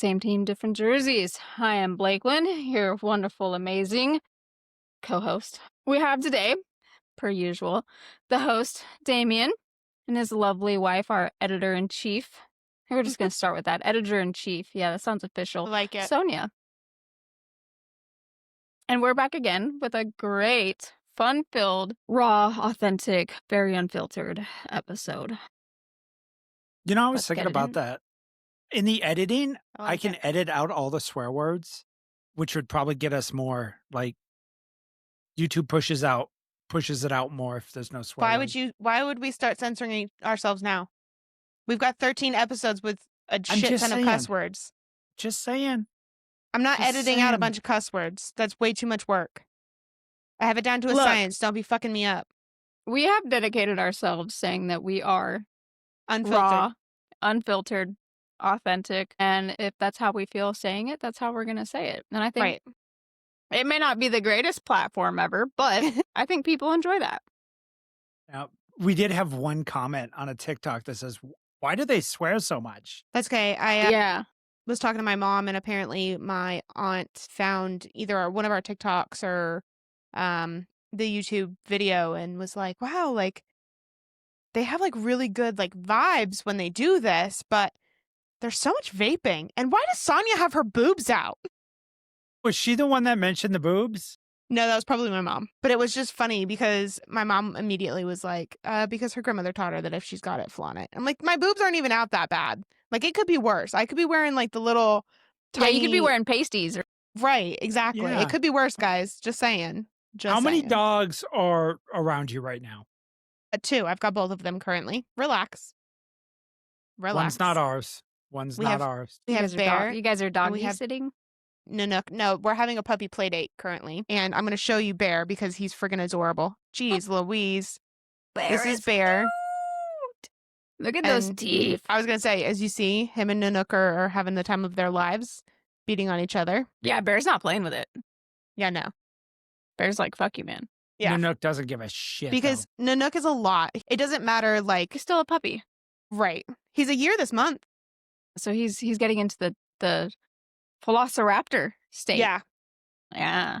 Same team, different jerseys. I am Blakelyn, your wonderful, amazing co-host. We have today, per usual, the host, Damien, and his lovely wife, our editor-in-chief. We're just going to start with that. Editor-in-chief. Yeah, that sounds official. I like it. Sonia. And we're back again with a great, fun-filled, raw, authentic, very unfiltered episode. You know, I was Let's thinking get it about in. that. In the editing, I like can it. edit out all the swear words, which would probably get us more, like, YouTube pushes it out more if there's no swear words. Why would we start censoring ourselves now? We've got 13 episodes with a I'm shit just ton of saying. cuss words. Just saying. I'm not Just editing out a saying. bunch of cuss words. That's way too much work. I have it down to a Look. science. Don't be fucking me up. We have dedicated ourselves saying that we are Unfiltered. raw, unfiltered, authentic, and if that's how we feel saying it, that's how we're going to say it. And I think Right. it may not be the greatest platform ever, but I think people enjoy that. Now, we did have one comment on a TikTok that says, why do they swear so much? That's okay. I Yeah. was talking to my mom, and apparently my aunt found either one of our TikToks or the YouTube video and was like, wow, like they have like really good like vibes when they do this, but there's so much vaping. And why does Sonia have her boobs out? Was she the one that mentioned the boobs? No, that was probably my mom. But it was just funny because my mom immediately was like, because her grandmother taught her that if she's got it, flaunt it. I'm like, my boobs aren't even out that bad. Like, it could be worse. I could be wearing like the little tiny... Yeah, you could be wearing pasties. Right, exactly. Yeah. It could be worse, guys. Just saying. How many saying. dogs are around you right now? 2. I've got both of them currently. Relax. One's not ours. One's We not have- ours. We have Bear. You guys are we doggy have- sitting? No, we're having a puppy play date currently. And I'm going to show you Bear because he's friggin' adorable. Jeez, Louise. This is Bear. Cute. Look at those And teeth. I was going to say, as you see, him and Nanook are having the time of their lives, beating on each other. Yeah, Bear's not playing with it. Yeah, no. Bear's like, fuck you, man. Yeah. Nanook doesn't give a shit. Because Nanook is a lot. It doesn't matter, like... He's still a puppy. Right. He's a year this month. So he's getting into the Velociraptor state. Yeah. Yeah.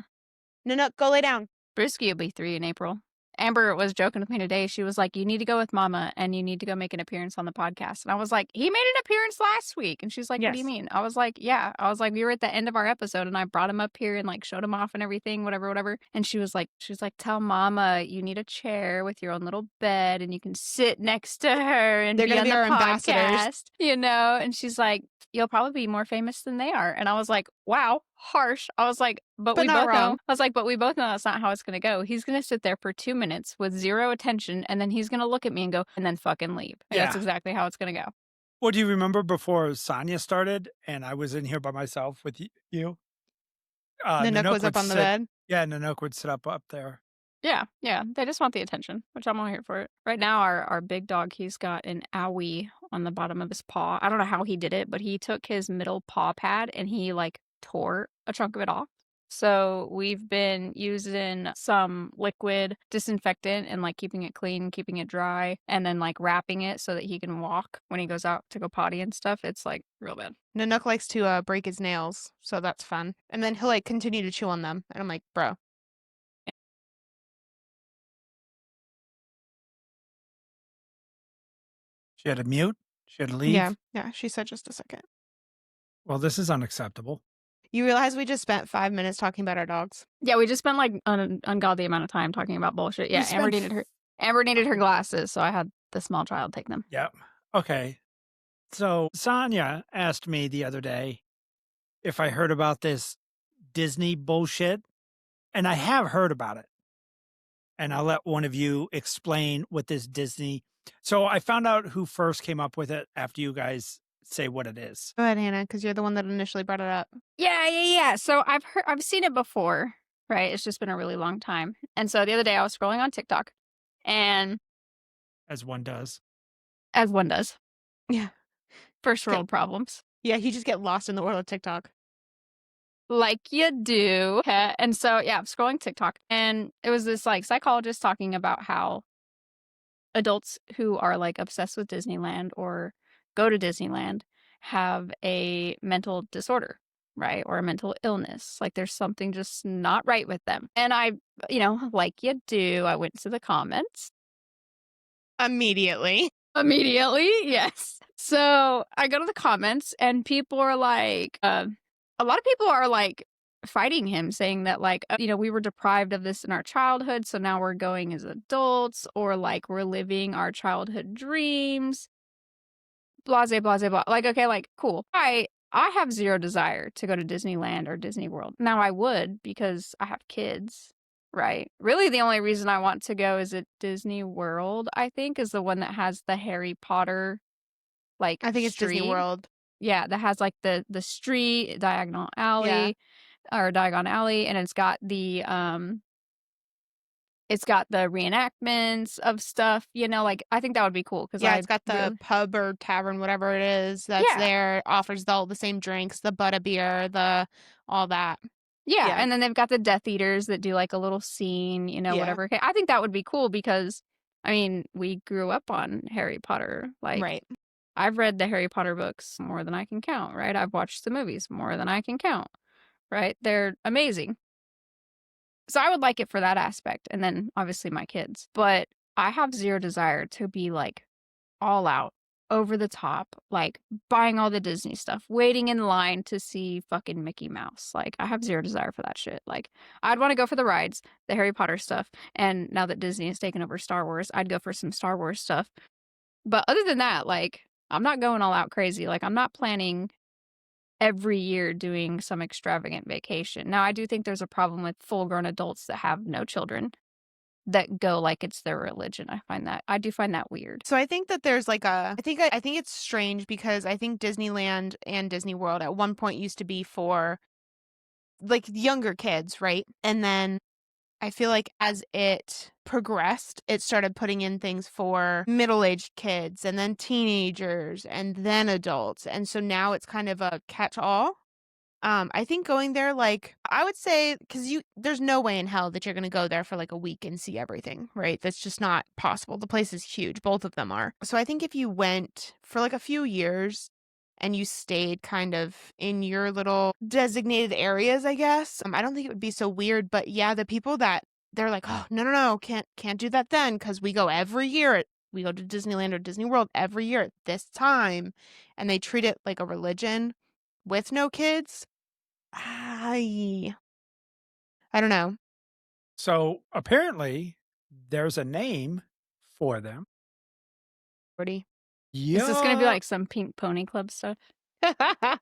Nanook, go lay down. Brisky will be 3 in April. Amber was joking with me today. She was like, you need to go with Mama and you need to go make an appearance on the podcast. And I was like, he made an appearance last week. And she's like, what do you Yes. mean? I was like, yeah. I was like, we were at the end of our episode and I brought him up here and like showed him off and everything, whatever. And she was like, tell Mama you need a chair with your own little bed and you can sit next to her and They're be gonna on be the our ambassadors. podcast, you know? And she's like, you'll probably be more famous than they are. And I was like, wow, harsh. I was like, but we not both know. wrong. I was like, but we both know that's not how it's going to go. He's going to sit there for 2 minutes with zero attention, and then he's going to look at me and go, and then fucking leave. And that's Yeah. exactly how it's going to go. Well, do you remember before Sonia started and I was in here by myself with you? Nanook was would up on the sit- bed. Yeah, Nanook would sit up there. Yeah. They just want the attention, which I'm all here for it. Right now, our big dog, he's got an owie on the bottom of his paw. I don't know how he did it, but he took his middle paw pad and he like tore a chunk of it off. So we've been using some liquid disinfectant and like keeping it clean, keeping it dry, and then like wrapping it so that he can walk when he goes out to go potty and stuff. It's like real bad. Nanook likes to break his nails, so that's fun. And then he'll like continue to chew on them. And I'm like, bro. She had to mute. She had to leave. Yeah, she said just a second. Well, this is unacceptable. You realize we just spent 5 minutes talking about our dogs? Yeah, we just spent like an ungodly amount of time talking about bullshit. Yeah, We Amber spent needed her glasses, so I had the small child take them. Yep. Okay. So Sonia asked me the other day if I heard about this Disney bullshit, and I have heard about it. And I'll let one of you explain what this Disney. So I found out who first came up with it after you guys say what it is. Go ahead, Hannah, because you're the one that initially brought it up. Yeah. So I've seen it before, right? It's just been a really long time. And so the other day I was scrolling on TikTok, and As one does. as one does, Yeah. first world problems, Yeah, you just get lost in the world of TikTok. like you do. And so yeah, I'm scrolling TikTok, and it was this like psychologist talking about how adults who are like obsessed with Disneyland or go to Disneyland have a mental disorder, right? Or a mental illness. Like there's something just not right with them. And I, like you do, I went to the comments Immediately. immediately. Yes. So I go to the comments and people are like, a lot of people are like fighting him, saying that, like, we were deprived of this in our childhood. So now we're going as adults, or like we're living our childhood dreams, blase, blase, blah. Like, okay, like, cool. I have zero desire to go to Disneyland or Disney World. Now I would because I have kids, right? Really the only reason I want to go is at Disney World, I think, is the one that has the Harry Potter like I think it's Disney street. World. Yeah, that has like the street, diagonal Yeah. alley or Diagon Alley, and it's got the reenactments of stuff, like I think that would be cool because Yeah, I it's got the really pub or tavern, whatever it is that's yeah. there. It offers all the same drinks, the Butterbeer, the all that. Yeah, Yeah. and then they've got the Death Eaters that do, like, a little scene, Yeah. whatever. Okay, I think that would be cool because, I mean, we grew up on Harry Potter. Like, Right. I've read the Harry Potter books more than I can count, right? I've watched the movies more than I can count, right? They're amazing. So I would like it for that aspect, and then, obviously, my kids. But I have 0 desire to be, like, all out, over the top, like, buying all the Disney stuff, waiting in line to see fucking Mickey Mouse. Like, I have 0 desire for that shit. Like, I'd wanna go for the rides, the Harry Potter stuff, and now that Disney has taken over Star Wars, I'd go for some Star Wars stuff. But other than that, like, I'm not going all out crazy. Like, I'm not planning every year doing some extravagant vacation. Now, I do think there's a problem with full-grown adults that have no children that go like it's their religion. I do find that weird. So I think that there's like I think it's strange because I think Disneyland and Disney World at one point used to be for like younger kids, right? And then I feel like as it progressed, it started putting in things for middle-aged kids and then teenagers and then adults. And so now it's kind of a catch-all. I think going there, like, I would say, because there's no way in hell that you're going to go there for like a week and see everything, right? That's just not possible. The place is huge. Both of them are. So I think if you went for like a few years and you stayed kind of in your little designated areas, I guess, I don't think it would be so weird. But yeah, the people that they're like, oh, no, no, no, can't do that then because we go every year. We go to Disneyland or Disney World every year at this time, and they treat it like a religion with no kids. I don't know. So apparently, there's a name for them. Forty. Is this gonna be Yeah. like some Pink Pony Club stuff? The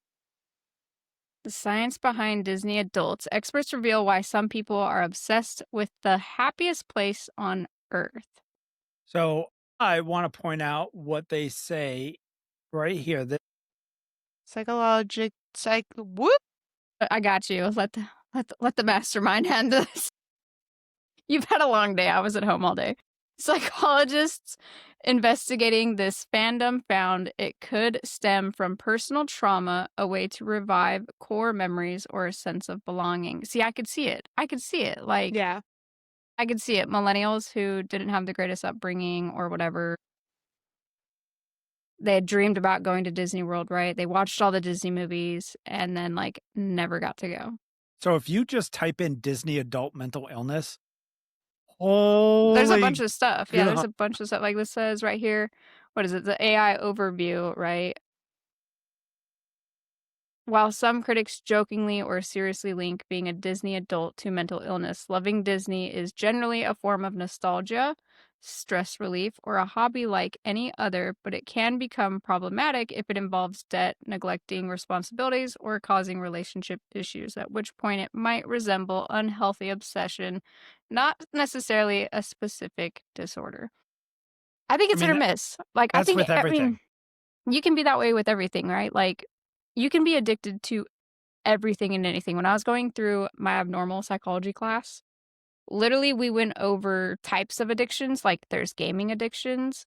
science behind Disney adults. Experts reveal why some people are obsessed with the happiest place on earth. So I want to point out what they say right here. Whoop. I got you. Let the mastermind handle this. You've had a long day. I was at home all day. Psychologists investigating this fandom found it could stem from personal trauma, a way to revive core memories or a sense of belonging. See, I could see it. I could see it. Like, Yeah. I could see it. Millennials who didn't have the greatest upbringing or whatever, they had dreamed about going to Disney World, right? They watched all the Disney movies and then, like, never got to go. So if you just type in Disney adult mental illness, There's a holy bunch of stuff. Yeah, there's God. a bunch of stuff. Like this says right here, what is it? The AI overview, right? While some critics jokingly or seriously link being a Disney adult to mental illness, loving Disney is generally a form of nostalgia, stress relief, or a hobby like any other, but it can become problematic if it involves debt, neglecting responsibilities, or causing relationship issues, at which point it might resemble unhealthy obsession, not necessarily a specific disorder. I think I it's hit mean, or miss. Like, that's with I mean, everything. you can be that way with everything, right? Like, you can be addicted to everything and anything. When I was going through my abnormal psychology class, literally we went over types of addictions. Like there's gaming addictions,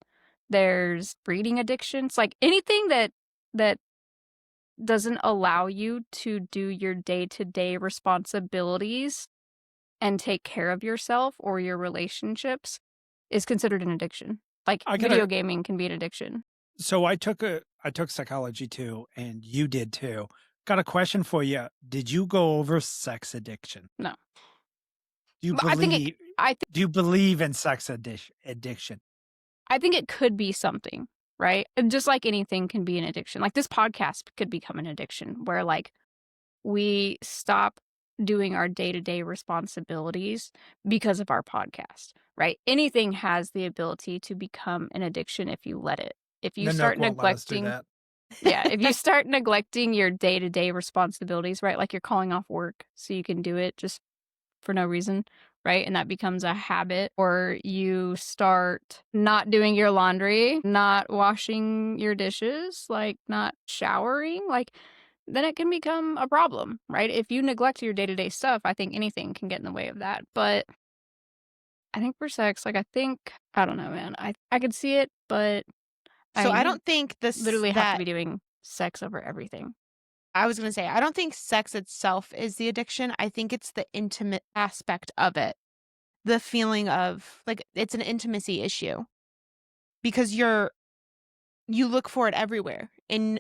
there's reading addictions, like anything that doesn't allow you to do your day-to-day responsibilities and take care of yourself or your relationships is considered an addiction. Like I video gotta gaming can be an addiction. so I took I took psychology too, and you did too. Got a question for you. Did you go over sex addiction? No. Do you But I think it believe I do you believe in sex addiction? I think it could be something, right? And just like anything can be an addiction. Like this podcast could become an addiction where like we stop doing our day-to-day responsibilities because of our podcast, right? Anything has the ability to become an addiction if you let it. If you Nanook start won't let us do neglecting that. Yeah, if you start neglecting your day-to-day responsibilities, right? Like you're calling off work so you can do it just for no reason, right? And that becomes a habit, or you start not doing your laundry, not washing your dishes, like not showering, like then it can become a problem, right? If you neglect your day-to-day stuff, I think anything can get in the way of that. But I think for sex, like I don't know, man. I could see it, but I So mean, I you don't think this literally have to that be doing sex over everything. I was gonna say, I don't think sex itself is the addiction. I think it's the intimate aspect of it. The feeling of like it's an intimacy issue because you look for it everywhere in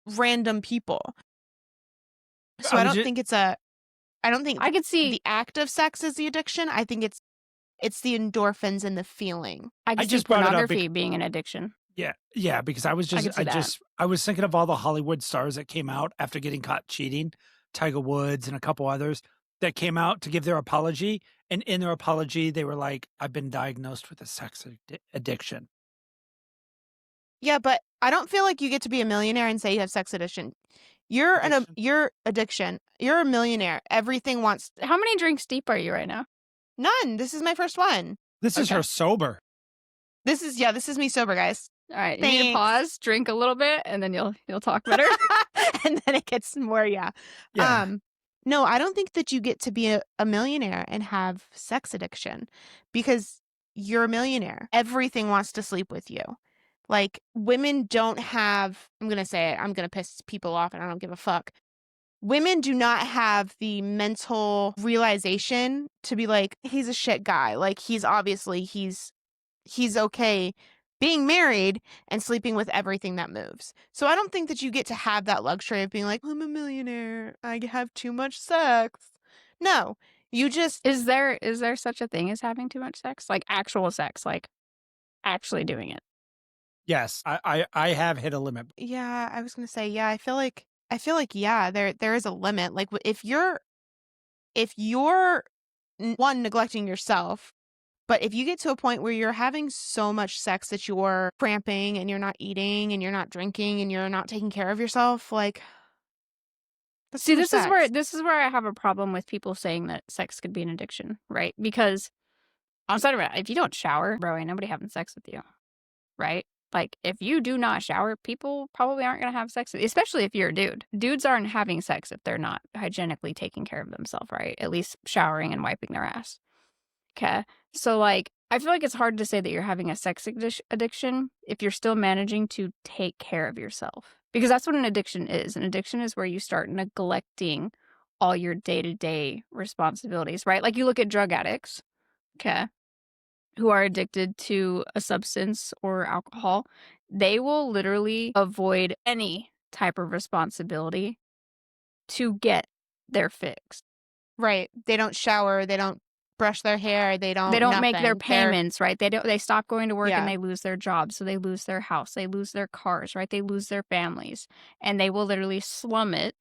random people. So I I was don't just think I don't think I could see the act of sex is the addiction. I think it's the endorphins and the feeling. I I could see just brought it up pornography being an addiction. yeah, because I could see that. I was thinking of all the Hollywood stars that came out after getting caught cheating, Tiger Woods and a couple others that came out to give their apology, and in their apology, they were like, "I've been diagnosed with a sex addiction." Yeah, but I don't feel like you get to be a millionaire and say you have sex addiction. Addiction? You're addiction. You're a millionaire. Everything wants How many drinks deep are you right now? none. This is my first one. This is Okay. her sober. This is me sober, guys. All right, you need to Thanks. pause, drink a little bit, and then you'll talk better. And then it gets more, yeah. Yeah. No, I don't think that you get to be a millionaire and have sex addiction because you're a millionaire. Everything wants to sleep with you. Like women don't have, I'm going to say it, I'm going to piss people off and I don't give a fuck. Women do not have the mental realization to be like, he's a shit guy. Like he's okay being married and sleeping with everything that moves. So I don't think that you get to have that luxury of being like, I'm a millionaire. I have too much sex. No, you just, Is there such a thing as having too much sex? Like actual sex, like actually doing it. Yes, I have hit a limit. yeah, I was going to say, yeah, I feel like, yeah, there is a limit. Like if you're one neglecting yourself, but if you get to a point where you're having so much sex that you're cramping and you're not eating and you're not drinking and you're not taking care of yourself, like that's See, too much sex. this is where I have a problem with people saying that sex could be an addiction, right? Because outside of it, if you don't shower, bro, ain't nobody having sex with you, right? Like if you do not shower, people probably aren't gonna have sex with you, especially if you're a dude. Dudes aren't having sex if they're not hygienically taking care of themselves, right? At least showering and wiping their ass. Okay. So, like, I feel like it's hard to say that you're having a sex addiction if you're still managing to take care of yourself. Because that's what an addiction is. An addiction is where you start neglecting all your day to day responsibilities, right? Like, you look at drug addicts, okay, who are addicted to a substance or alcohol, they will literally avoid any type of responsibility to get their fix. Right. They don't shower, they don't brush their hair, they They don't don't make their nothing. They're payments, right? They stop going to work and yeah. they lose their jobs, so they lose their house, they lose their cars, right? They lose their families, and they will literally slum it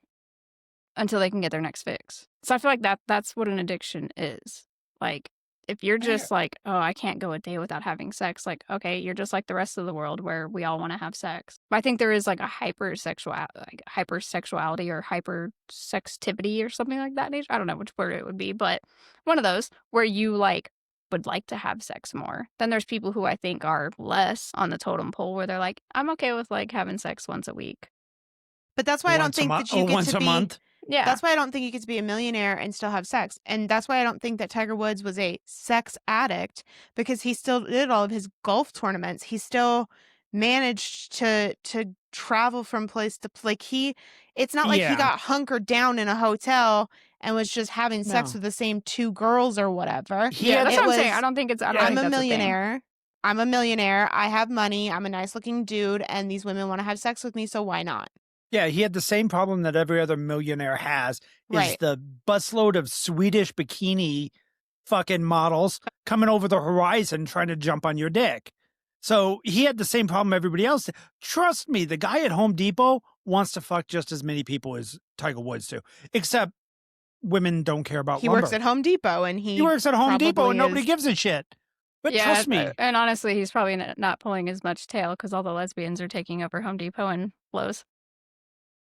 until they can get their next fix. So I feel like that's what an addiction is. Like, if you're just like, "Oh, I can't go a day without having sex," like, okay, you're just like the rest of the world where we all wanna have sex. But I think there is, like, a hypersexuality or hypersextivity or something like that nature. I don't know which word it would be, but one of those where you, like, would like to have sex more. Then there's people who I think are less on the totem pole where they're like, "I'm okay with, like, having sex once a week." But that's why I don't think that you get Once to a be month. Yeah. that's why I don't think you get to be a millionaire and still have sex. And that's why I don't think that Tiger Woods was a sex addict because he still did all of his golf tournaments. He still managed to travel from place to like it's not like he Yeah. got hunkered down in a hotel and was just having sex No. with the same two girls or whatever. Yeah, that's It what I'm saying. was, I don't think I'm that's a thing. millionaire. I'm a millionaire. I have money. I'm a nice looking dude. And these women want to have sex with me. So why not? Yeah, he had the same problem that every other millionaire has, is Right. the busload of Swedish bikini fucking models coming over the horizon trying to jump on your dick. So he had the same problem everybody else did. Trust me, the guy at Home Depot wants to fuck just as many people as Tiger Woods do, except women don't care about He lumber. works at Home Depot and He works at Home Depot and nobody gives a shit. But Yeah, trust me. and honestly, he's probably not pulling as much tail because all the lesbians are taking over Home Depot and Lowe's.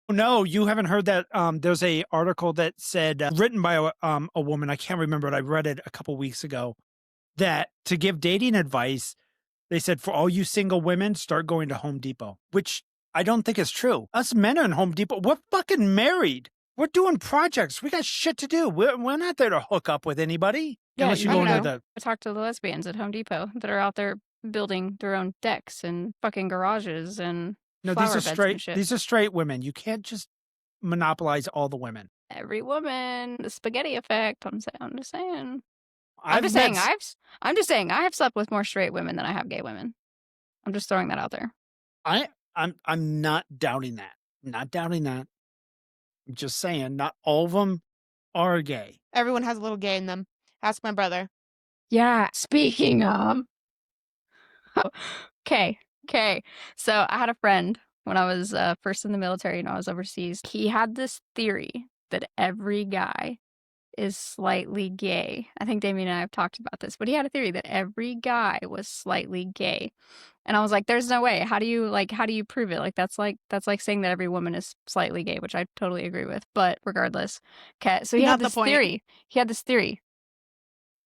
No, you haven't heard that. There's a article that said, written by a woman. I can't remember it. I read it a couple weeks ago. That to give dating advice, they said for all you single women, start going to Home Depot, which I don't think is true. Us men are in Home Depot. We're fucking married. We're doing projects. We got shit to do. We're not there to hook up with anybody. Yeah, Unless you you go know. to the. I talked to the lesbians at Home Depot that are out there building their own decks and fucking garages and No, flower these are beds and straight. shit. These are straight women. You can't just monopolize all the women. Every woman, the spaghetti effect. I'm just saying. I'm just saying I have slept with more straight women than I have gay women. I'm just throwing that out there. I'm not doubting that. I'm not doubting that. I'm just saying, not all of them are gay. Everyone has a little gay in them. Ask my brother. Yeah. Speaking of. Okay. So I had a friend when I was first in the military and I was overseas. He had this theory that every guy is slightly gay. I think Damien and I have talked about this, but he had a theory that every guy was slightly gay. And I was like, there's no way. How do you prove it? Like that's like saying that every woman is slightly gay, which I totally agree with. But regardless. Okay. So he had this theory. He had this theory.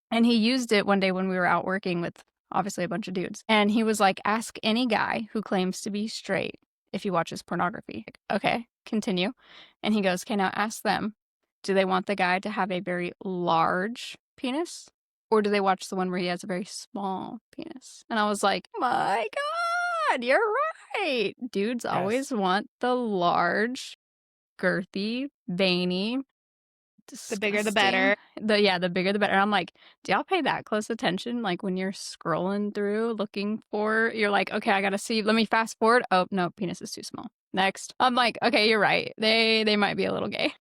And he used it one day when we were out working with obviously a bunch of dudes. And he was like, ask any guy who claims to be straight if he watches pornography. Okay, continue. And he goes, okay, now ask them, do they want the guy to have a very large penis? Or do they watch the one where he has a very small penis? And I was like, my God, you're right. Dudes always want the large, girthy, veiny, the bigger the better. The bigger the better. And I'm like, do y'all pay that close attention? Like when you're scrolling through looking for, you're like, okay, I gotta see. Let me fast forward. Oh no, penis is too small. Next. I'm like, okay, you're right. They might be a little gay.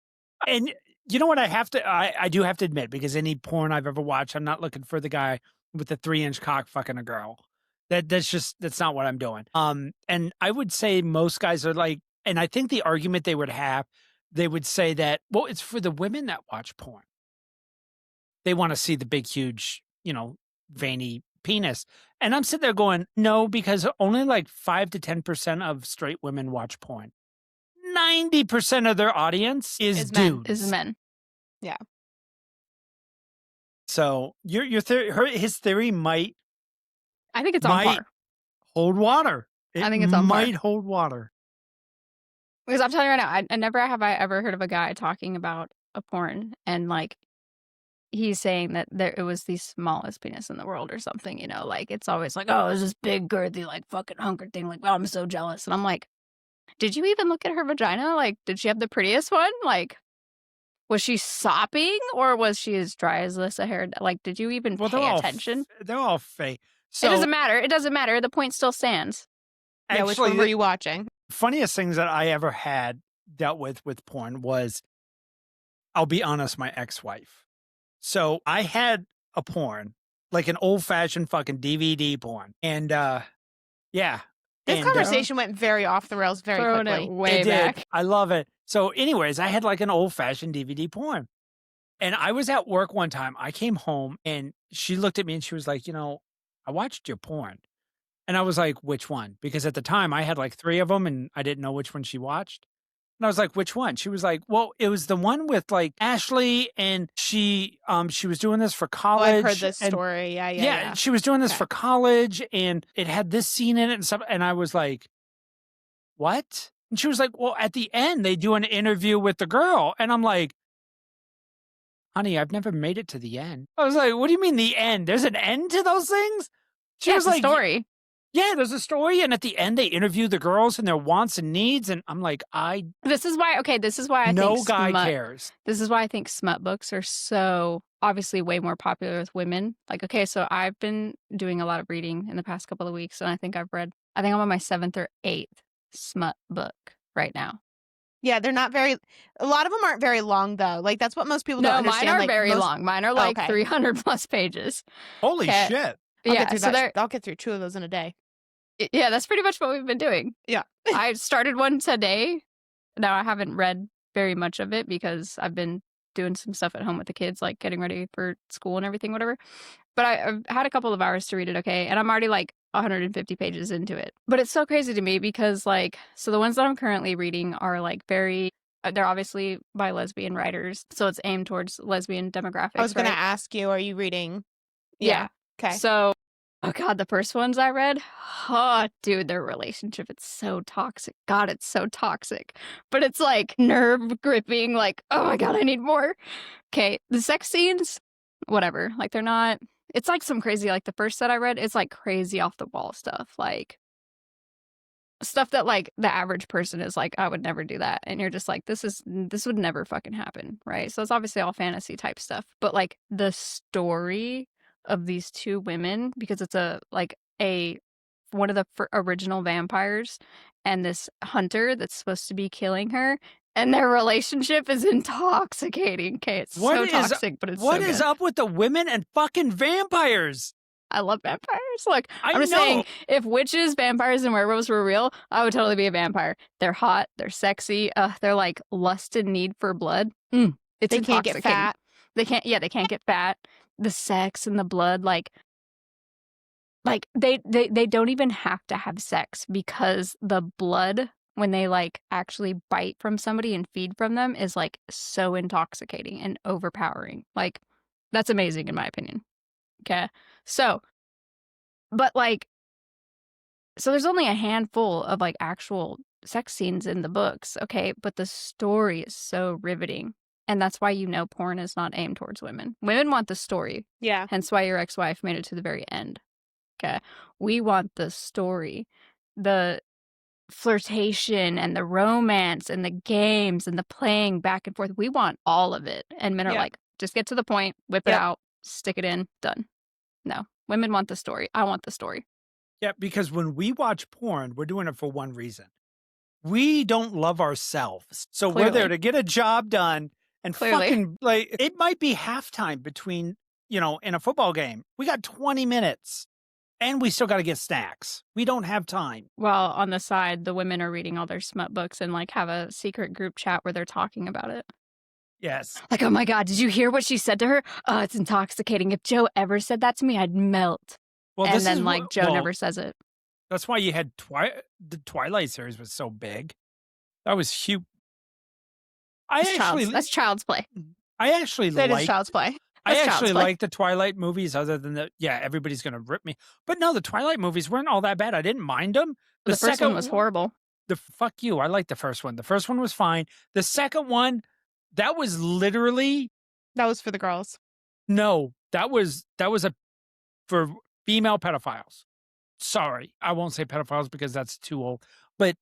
And you know what? I do have to admit, because any porn I've ever watched, I'm not looking for the guy with the 3-inch cock fucking a girl. That's not what I'm doing. And I would say most guys are like, and I think the argument they would have, they would say that, well, it's for the women that watch porn. They want to see the big, huge, veiny penis. And I'm sitting there going, no, because only like 5 to 10% of straight women watch porn. 90% of their audience is dudes. Is men. Yeah. So your theory, his theory might. I think it's on par. Hold water. I think it's on par. Might hold water. Because I'm telling you right now, I never have I ever heard of a guy talking about a porn and like he's saying that it was the smallest penis in the world or something, like it's always like, oh, it's this big girthy like fucking hunker thing, like, oh, I'm so jealous. And I'm like, did you even look at her vagina? Like, did she have the prettiest one? Like, was she sopping or was she as dry as this a hair? Like, did you even pay attention? They're all fake. So, it doesn't matter. The point still stands. Yeah, which one were you watching? Funniest things that I ever had dealt with porn was, I'll be honest, my ex-wife. So I had a porn, like an old-fashioned fucking DVD porn. And yeah. This conversation went very off the rails very quickly. Way back. I love it. So anyways, I had like an old-fashioned DVD porn. And I was at work one time. I came home and she looked at me and she was like, I watched your porn. And I was like, which one? Because at the time I had like 3 of them and I didn't know which one she watched. And I was like, which one? She was like, well, it was the one with like Ashley and she was doing this for college. Oh, I've heard this story. Yeah. She was doing this for college and it had this scene in it and stuff. And I was like, what? And she was like, well, at the end they do an interview with the girl. And I'm like, honey, I've never made it to the end. I was like, what do you mean the end? There's an end to those things? She was like, story. Yeah, there's a story, and at the end, they interview the girls and their wants and needs, and I'm like, This is why I no think guy smut cares. this is why I think smut books are so obviously way more popular with women. Like, okay, so I've been doing a lot of reading in the past couple of weeks, and I think I'm on my 7th or 8th smut book right now. Yeah, they're not very. A lot of them aren't very long though. Like that's what most people don't No, mine understand. are Like very most. long. Mine are Oh, like okay. 300 plus pages. Holy Okay. shit. I'll get Yeah, through so that. I'll get through 2 of those in a day. yeah, that's pretty much what we've been doing. Yeah. I started one today. Now I haven't read very much of it because I've been doing some stuff at home with the kids, like getting ready for school and everything, whatever. But I've had a couple of hours to read it, okay? And I'm already like 150 pages into it. But it's so crazy to me because like, so the ones that I'm currently reading are like they're obviously by lesbian writers. So it's aimed towards lesbian demographics. I was going right? to ask you, are you reading? Yeah. Okay. So, oh God, the first ones I read, oh, dude, their relationship, it's so toxic. God, it's so toxic. But it's like nerve gripping, like, oh my God, I need more. Okay, the sex scenes, whatever. Like, they're not, it's like some crazy, like the first set I read, it's like crazy off the wall stuff. Like, stuff that like the average person is like, I would never do that. And you're just like, this would never fucking happen. Right. So it's obviously all fantasy type stuff. But like the story of these 2 women, because it's one of the original vampires and this hunter that's supposed to be killing her. And their relationship is intoxicating. Okay, it's so toxic, but it's so good. What is up with the women and fucking vampires? I love vampires. Look, I'm just know. saying, if witches, vampires, and werewolves were real, I would totally be a vampire. They're hot. They're sexy. They're like lust and need for blood. It's They can't get fat. They can't get fat. The sex and the blood, like they don't even have to have sex because the blood, when they like actually bite from somebody and feed from them, is like so intoxicating and overpowering. Like, that's amazing in my opinion. Okay. So, but like, so there's only a handful of like actual sex scenes in the books, okay? But the story is so riveting. And that's why porn is not aimed towards women. Women want the story. Yeah. Hence why your ex-wife made it to the very end. Okay. We want the story, the flirtation and the romance and the games and the playing back and forth. We want all of it. And men are like, just get to the point, whip it out, stick it in, done. No, women want the story. I want the story. Yeah, because when we watch porn, we're doing it for one reason. We don't love ourselves. So we're there to get a job done and fucking, like, it might be halftime between, in a football game. We got 20 minutes and we still got to get snacks. We don't have time. Well, on the side, the women are reading all their smut books and like have a secret group chat where they're talking about it. Yes. Like, oh my God, did you hear what she said to her? Oh, it's intoxicating. If Joe ever said that to me, I'd melt. Well, and then Joe never says it. That's why you had the Twilight series was so big. That was huge. That's child's play. I actually that is child's play. I actually like the Twilight movies, other than everybody's gonna rip me. But no, the Twilight movies weren't all that bad. I didn't mind them. The first one was horrible. Fuck you. I like the first one. The first one was fine. The second one, that was literally. That was for the girls. No, that was for female pedophiles. Sorry, I won't say pedophiles because that's too old. But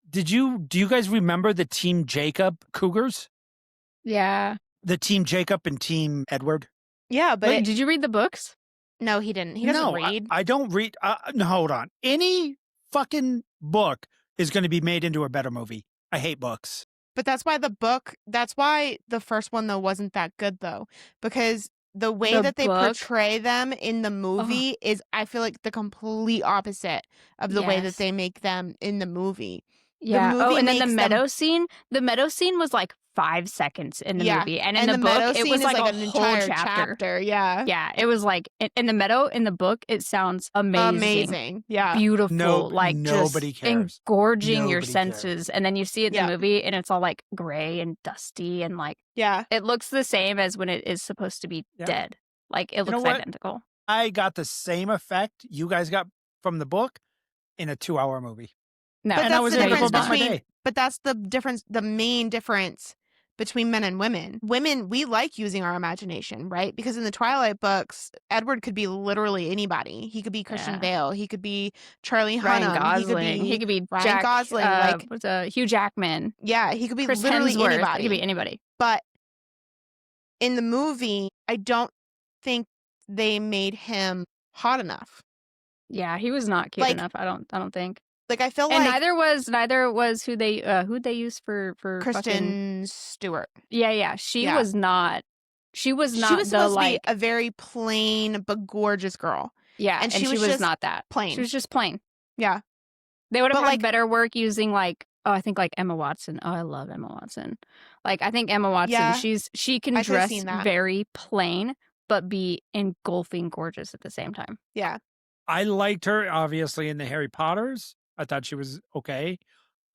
do you guys remember the Team Jacob Cougars? Yeah. The Team Jacob and Team Edward? Yeah, but wait, did you read the books? No, he didn't. He doesn't read. I don't read. No, hold on. Any fucking book is going to be made into a better movie. I hate books. But that's why the first one though wasn't that good though, because the way that they portray them in the movie is, I feel like, the complete opposite of the way that they make them in the movie. Yeah. And then the meadow scene was like 5 seconds in the movie. And in the book, it was like an entire chapter. Yeah. Yeah. It was like, in the meadow, in the book, it sounds amazing. Amazing. Yeah. Beautiful. Nobody just cares. Engorging your senses. And then you see it in the movie and it's all like gray and dusty and like, it looks the same as when it is supposed to be dead. Like, it looks identical. I got the same effect you guys got from the book in a 2-hour movie. No, but and I was able to my day. But that's the difference. The main difference between men and women. Women, we like using our imagination, right? Because in the Twilight books, Edward could be literally anybody. He could be Christian Yeah. Bale. He could be Charlie Ryan Hunnam. Gosling. He could be Ryan Jack. Gosling. Like, What's Hugh Jackman. yeah, he could be Chris literally Hemsworth. anybody. He could be anybody. But in the movie, I don't think they made him hot enough. Yeah, he was not cute Like- enough. I don't think. Like, I feel And like neither was who'd they used for fucking Kristen Stewart. Yeah. She Yeah. was not. She was not She was the supposed like. to be a very plain but gorgeous girl. Yeah, and and she was just not that. plain. She was just plain. Yeah. They would have But, had like- better work using like I think like Emma Watson. Oh, I love Emma Watson. Like I think Emma Watson, Yeah, she can I could've dress seen that. very plain but be engulfing gorgeous at the same time. Yeah. I liked her, obviously, in the Harry Potters. I thought she was okay.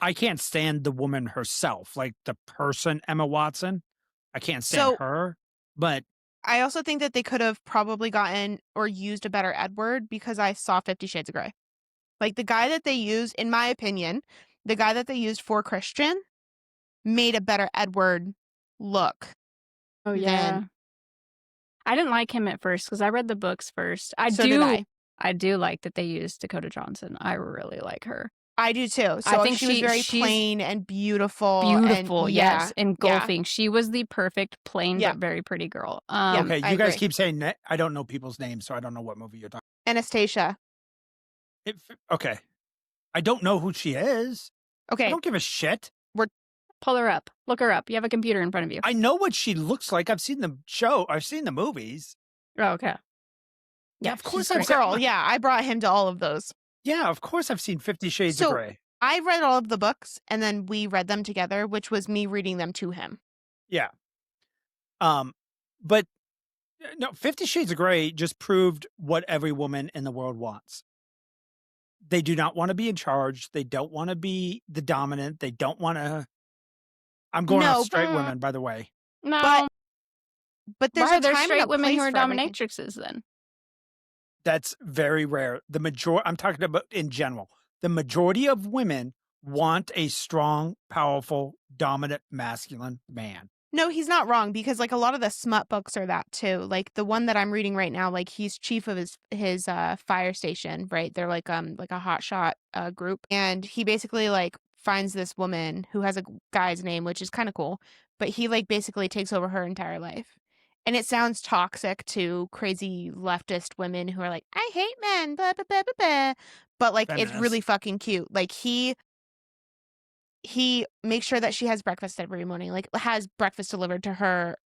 I can't stand the woman herself, like the person, Emma Watson. I can't stand So- her. But I also think that they could have probably gotten or used a better Edward because I saw 50 Shades of Grey. Like the guy that they used, in my opinion, the guy that they used for Christian made a better Edward look. Oh yeah. I didn't like him at first because I read the books first. So did I do like that they used Dakota Johnson. I really like her. I do too. So I think she was very she's plain and beautiful. Beautiful, and, yes, yeah, engulfing. She was the perfect plain Yeah. but very pretty girl. okay, I you guys agree. keep saying that. I don't know people's names, so I don't know what movie you're talking. Anastasia. Okay, I don't know who she is. I Okay. don't give a shit. Pull her up. Look her up. You have a computer in front of you. I know what she looks like. I've seen the show. I've seen the movies. Oh, okay. Yeah, of course she's I've great. seen. Girl, yeah, I brought him to all of those. Yeah, of course I've seen 50 Shades So- of Grey. I read all of the books and then we read them together, which was me reading them to him. Yeah. But no, 50 Shades of Grey just proved what every woman in the world wants. They do not want to be in charge. They don't want to be the dominant. They don't want to. I'm going No, off straight but- women, by the way. No, But there's why a are there time and straight a women who place are for everything. dominatrixes then? That's very rare. I'm talking about in general. The majority of women want a strong, powerful, dominant, masculine man. No, he's not wrong because like a lot of the smut books are that too. Like the one that I'm reading right now, like he's chief of his fire station, right? They're like a hotshot group, and he basically like finds this woman who has a guy's name, which is kind of cool, but he like basically takes over her entire life. And it sounds toxic to crazy leftist women who are like, I hate men, blah, blah, blah, blah, blah. But like it's Feminist. really fucking cute. Like he makes sure that she has breakfast every morning, like has breakfast delivered to her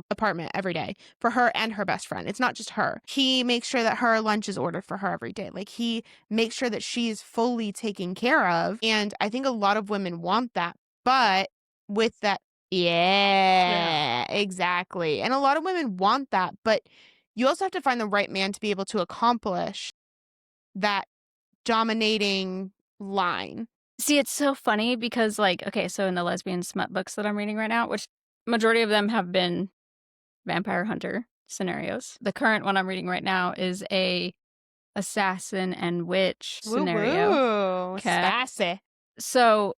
apartment every day for her and her best friend. It's not just her. He makes sure that her lunch is ordered for her every day. Like he makes sure that she's fully taken care of. And I think a lot of women want that, but with that, yeah, exactly. And a lot of women want that, but you also have to find the right man to be able to accomplish that dominating line. See, it's so funny because, like, okay, so in the lesbian smut books that I'm reading right now, which majority of them have been vampire hunter scenarios. The current one I'm reading right now is a assassin and witch scenario. Woo-woo. Okay. Spicy. So,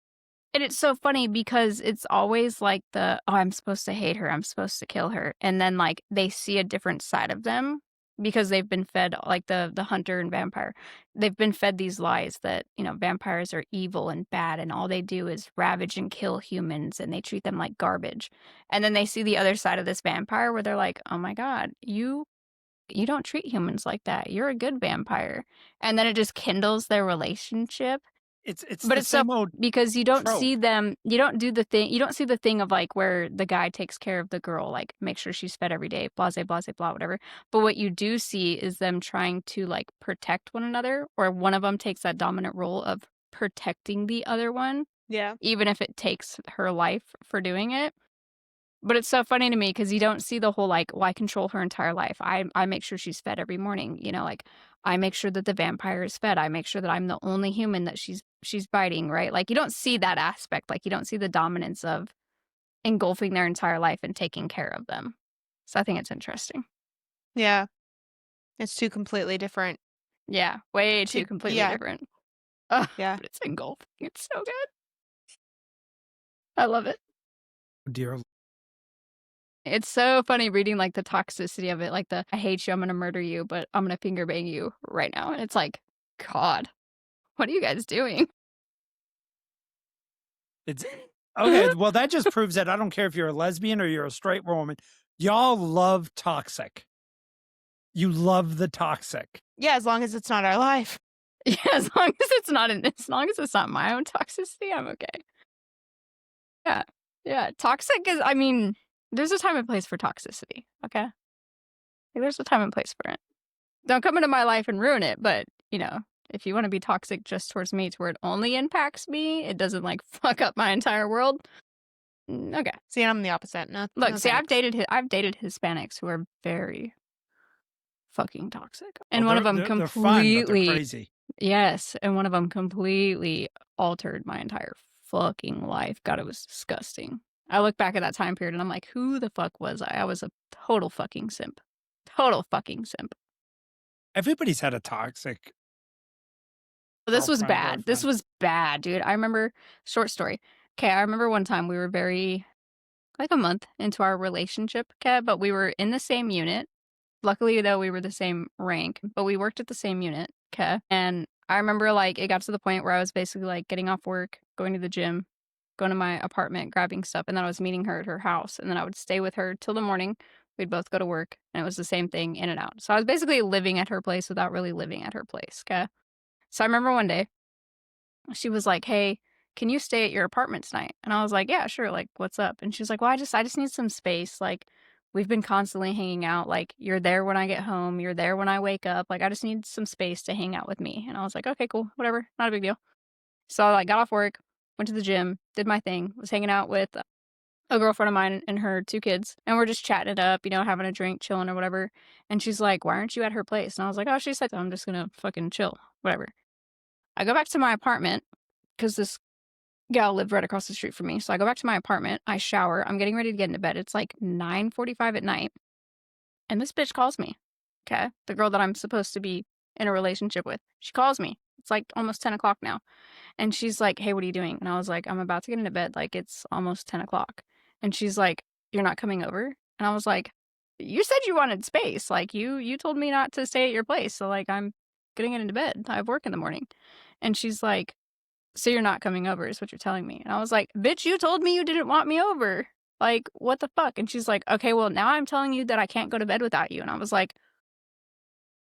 and it's so funny because it's always like I'm supposed to hate her, I'm supposed to kill her. And then, like, they see a different side of them because they've been fed, like, the hunter and vampire. They've been fed these lies that, vampires are evil and bad and all they do is ravage and kill humans and they treat them like garbage. And then they see the other side of this vampire where they're like, oh my God, you don't treat humans like that. You're a good vampire. And then it just kindles their relationship. It's But the it's so same old. because you don't trope. see them, you don't see the thing of like where the guy takes care of the girl, like make sure she's fed every day, blah, blah, blah, whatever. But what you do see is them trying to like protect one another, or one of them takes that dominant role of protecting the other one, Yeah. even if it takes her life for doing it. But it's so funny to me because you don't see the whole like, well, I control her entire life. I make sure she's fed every morning. Like I make sure that the vampire is fed. I make sure that I'm the only human that she's biting, right? Like you don't see that aspect. Like you don't see the dominance of engulfing their entire life and taking care of them. So I think it's interesting. Yeah. It's two completely different. Yeah, way too completely yeah. different. Ugh, Yeah. but it's engulfing. It's so good. I love it. Dear It's so funny reading, like, the toxicity of it, like, "I hate you, I'm gonna murder you, but I'm gonna finger bang you right now," and it's like, "God, what are you guys doing?" It's okay, well, that just proves that I don't care if you're a lesbian or you're a straight woman, y'all love toxic. You love the toxic. Yeah, as long as it's not our life. Yeah, as long as it's not my own toxicity, I'm okay. Yeah. Yeah, toxic is I mean, there's a time and place for toxicity, okay? Like, there's a time and place for it. Don't come into my life and ruin it, but, if you wanna be toxic just towards me to where it only impacts me, it doesn't, like, fuck up my entire world, okay. See, I'm the opposite. No, Look, no see, I've thanks. dated Hispanics who are very fucking toxic, Oh, and one of them they're fun, but they're completely crazy. yes, and one of them completely altered my entire fucking life. God, it was disgusting. I look back at that time period and I'm like, "Who the fuck was I?" I was a total fucking simp. Total fucking simp. Everybody's had a toxic This was girlfriend, bad. This boyfriend. was bad, dude. I remember short story. Okay, I remember one time we were like a month into our relationship, okay, but we were in the same unit. Luckily, though, we were the same rank, but we worked at the same unit, okay? And I remember, like, it got to the point where I was basically, like, getting off work, going to the gym, going to my apartment, grabbing stuff, and then I was meeting her at her house, and then I would stay with her till the morning. We'd both go to work, and it was the same thing in and out. So I was basically living at her place without really living at her place, okay? So I remember one day, she was like, "Hey, can you stay at your apartment tonight?" And I was like, "Yeah, sure, like, what's up?" And she's like, "Well, I just need some space, like, we've been constantly hanging out, like, you're there when I get home, you're there when I wake up, like, I just need some space to hang out with me." And I was like, "Okay, cool, whatever, not a big deal." So I, like, got off work, went to the gym, did my thing, was hanging out with a girlfriend of mine and her 2 kids, and we're just chatting it up, having a drink, chilling or whatever, and she's like, "Why aren't you at her place?" And I was like, "Oh, she said so, I'm just gonna fucking chill, whatever." I go back to my apartment because this gal lived right across the street from me. So I go back to my apartment, I shower, I'm getting ready to get into bed. It's like 9:45 at night, and this bitch calls me. Okay. The girl that I'm supposed to be in a relationship with. She calls me. It's like almost 10 o'clock now. And she's like, "Hey, what are you doing?" And I was like, "I'm about to get into bed. Like, it's almost 10 o'clock." And she's like, "You're not coming over?" And I was like, "You said you wanted space. Like, you told me not to stay at your place. So, like, I'm getting into bed. I have work in the morning." And she's like, "So you're not coming over is what you're telling me." And I was like, "Bitch, you told me you didn't want me over. Like, what the fuck?" And she's like, "Okay, well, now I'm telling you that I can't go to bed without you." And I was like,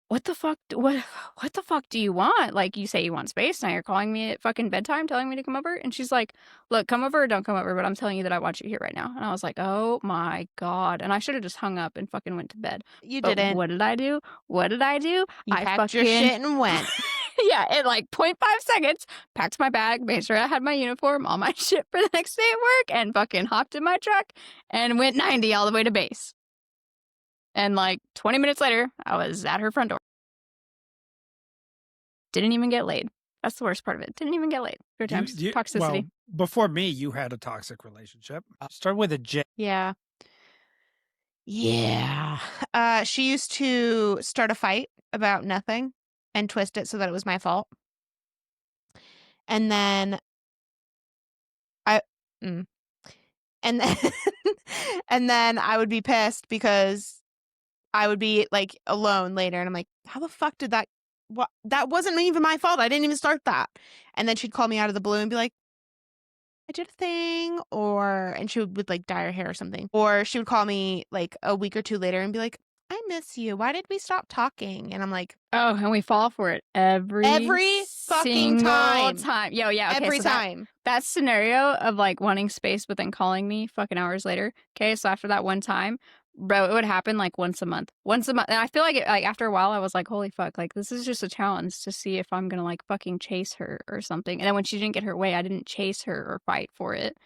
"What the fuck what the fuck do you want? Like, you say you want space, now you're calling me at fucking bedtime telling me to come over?" And she's like, "Look, come over or don't come over, but I'm telling you that I want you here right now." And I was like, "Oh my God." And I should have just hung up and fucking went to bed. You But didn't. what did I do? What did I do? You I packed your fucking shit and went. yeah, in like point 0.5 seconds, packed my bag, made sure I had my uniform, all my shit for the next day at work, and fucking hopped in my truck and went 90 all the way to base. And like 20 minutes later, I was at her front door. Didn't even get laid. That's the worst part of it. Didn't even get laid. Good times. Well, Toxicity. before me, you had a toxic relationship. Start with a J. Yeah. Yeah. She used to start a fight about nothing and twist it so that it was my fault. And then I mm, and then and then I would be pissed because I would be, like, alone later, and I'm like, "How the fuck did that wasn't even my fault, I didn't even start that." And then she'd call me out of the blue and be like, "I did a thing," and she would, like, dye her hair or something. Or she would call me, like, a week or 2 later and be like, "I miss you. Why did we stop talking?" And I'm like, Oh, and we fall for it every "Every fucking single time. time. Yo, yeah, okay, Every so that time." that scenario of, like, wanting space but then calling me fucking hours later, okay, so after that one time, bro, it would happen, like, once a month. Once a month, and I feel like after a while, I was like, "Holy fuck, like, this is just a challenge to see if I'm gonna, like, fucking chase her or something," and then when she didn't get her way, I didn't chase her or fight for it,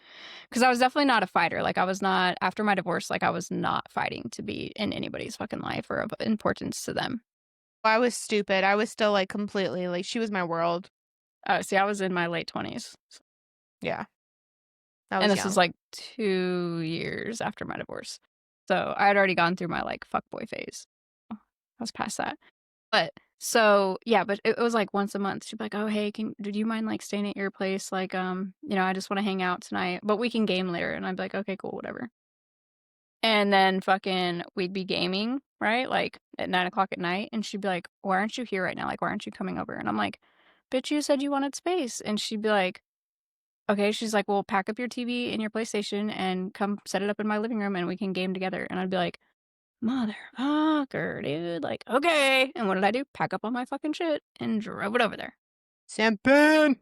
because I was definitely not a fighter, like, I was not after my divorce, like, I was not fighting to be in anybody's fucking life or of importance to them. I was stupid. I was still, like, completely like, she was my world. Oh, see, I was in my late 20s, Yeah. I and was this was, young. like, 2 years after my divorce. So, I had already gone through my, like, fuckboy phase. I was past that. But so, yeah, but it was, like, once a month. She'd be like, "Oh, hey, do you mind, like, staying at your place? Like, I just wanna hang out tonight, but we can game later." And I'd be like, "Okay, cool, whatever." And then fucking we'd be gaming, right? Like at 9 o'clock at night. And she'd be like, why aren't you here right now? Like, why aren't you coming over? And I'm like, bitch, you said you wanted space. And she'd be like, okay. She's like, well, pack up your TV and your PlayStation and come set it up in my living room and we can game together. And I'd be like, motherfucker, dude. Like, okay. And what did I do? Pack up all my fucking shit and drove it over there. Simpin'.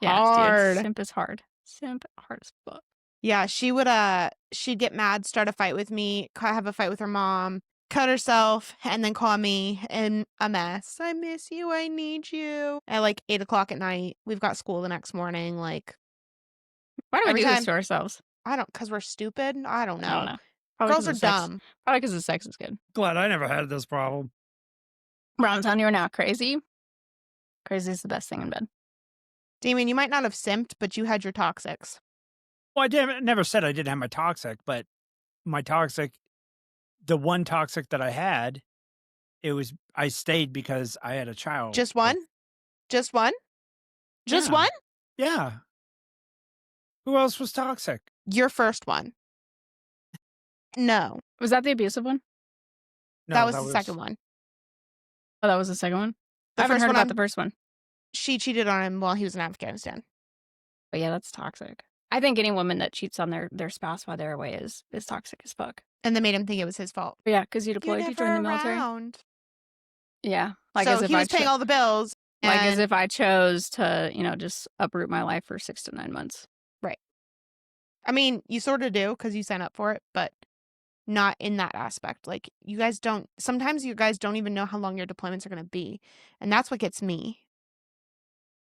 Yeah, dude. Hard. Simp is hard. Simp hard as fuck. Yeah, she'd get mad, start a fight with me, have a fight with her mom, cut herself, and then call me in a mess. I miss you, I need you. At like 8 o'clock at night, we've got school the next morning. Like Why do we every do this time, to ourselves? because we're stupid. I don't I don't know. know. Probably Girls because are the sex. dumb. Probably because the sex is good. Glad I never had this problem. Bro, I'm telling you right now, crazy. Crazy is the best thing in bed. Damien, you might not have simped, but you had your toxics. Well, never said I didn't have my toxic, but my toxic, the one toxic that I had, I stayed because I had a child. Just one? Just one? Just Yeah. one? Yeah. Who else was toxic? Your first one. No, Was that the abusive one? No, that was the second one. Oh, that was the second one? The I haven't first heard one about the first one. She cheated on him while he was in Afghanistan. But yeah, that's toxic. I think any woman that cheats on their spouse while they're away is toxic as fuck. And they made him think it was his fault. But yeah, because you You're deployed, you joined the never military. around. Yeah. Like So as if he was paying all the bills. like as and- if I chose to, just uproot my life for 6 to 9 months. Right. I mean, you sort of do because you sign up for it, but not in that aspect. Like sometimes you guys don't even know how long your deployments are going to be. And that's what gets me.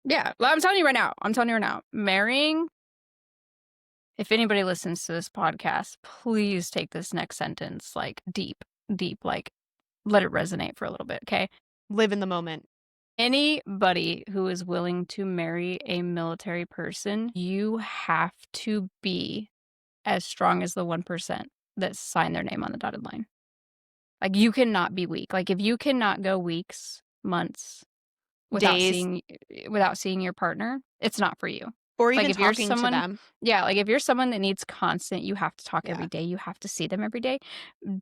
Yeah. Well, I'm telling you right now, marrying, if anybody listens to this podcast, please take this next sentence like deep, like let it resonate for a little bit, okay? Live in the moment. Anybody who is willing to marry a military person, you have to be as strong as the 1% that sign their name on the dotted line. Like, you cannot be weak. Like, if you cannot go weeks, months without Days. seeing your partner, it's not for you. Or Like, even if you're talking to someone them. Yeah, like, if you're someone that needs constant, you have to talk Yeah. every day, you have to see them every day,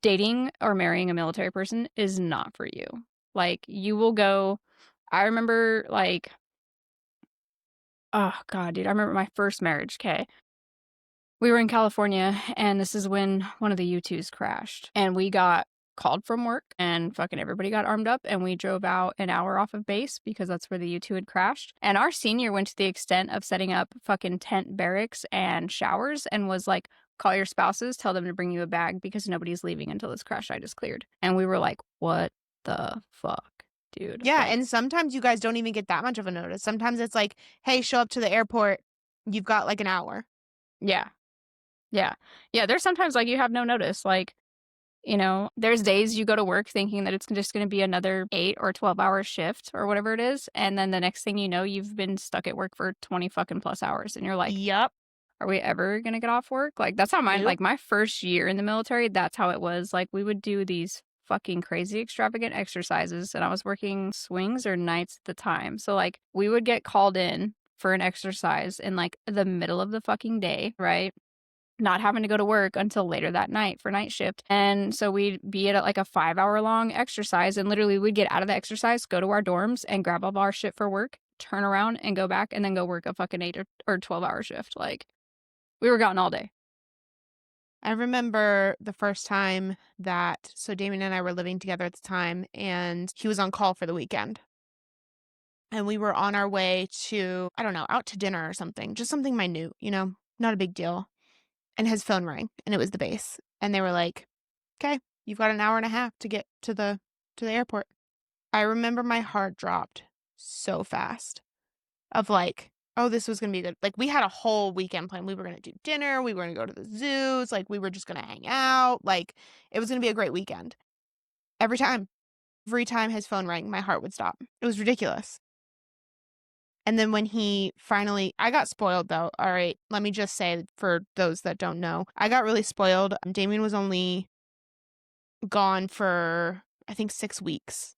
dating or marrying a military person is not for you. Like, you will go I remember, like oh god, dude, I remember my first marriage, 'kay? We were in California, and this is when one of the U-2s crashed, and we got called from work, and fucking everybody got armed up, and we drove out an hour off of base because that's where the U-2 had crashed, and our senior went to the extent of setting up fucking tent barracks and showers and was like, "Call your spouses, tell them to bring you a bag because nobody's leaving until this crash site is cleared." And we were like, "What the fuck, dude?" Yeah, Like, and sometimes you guys don't even get that much of a notice. Sometimes it's like, hey, show up to the airport. You've got like an hour. yeah. Yeah. Yeah, there's sometimes, like, you have no notice, like, there's days you go to work thinking that it's just gonna be another 8 or 12-hour shift or whatever it is, and then the next thing you know, you've been stuck at work for 20 fucking plus hours, and you're like, Yep. "Are we ever gonna get off work?" Like, that's how Nope. like, my first year in the military, that's how it was, like, we would do these fucking crazy extravagant exercises, and I was working swings or nights at the time, so, like, we would get called in for an exercise in, like, the middle of the fucking day, right? Not having to go to work until later that night for night shift. And so we'd be at like a 5-hour long exercise, and literally we'd get out of the exercise, go to our dorms and grab all of our shit for work, turn around and go back and then go work a fucking 8 or 12-hour shift. Like, we were gone all day. I remember the first time so Damien and I were living together at the time, and he was on call for the weekend. And we were on our way to, I don't know, out to dinner or something, just something minute, not a big deal. And his phone rang, and it was the base. And they were like, okay, you've got an hour and a half to get to the airport. I remember my heart dropped so fast of like, oh, this was going to be good. Like, we had a whole weekend plan. We were going to do dinner. We were going to go to the zoos. Like, we were just going to hang out. Like, it was going to be a great weekend. Every time his phone rang, my heart would stop. It was ridiculous. And then when I got spoiled though. All right, let me just say for those that don't know, I got really spoiled. Damien was only gone for, I think, 6 weeks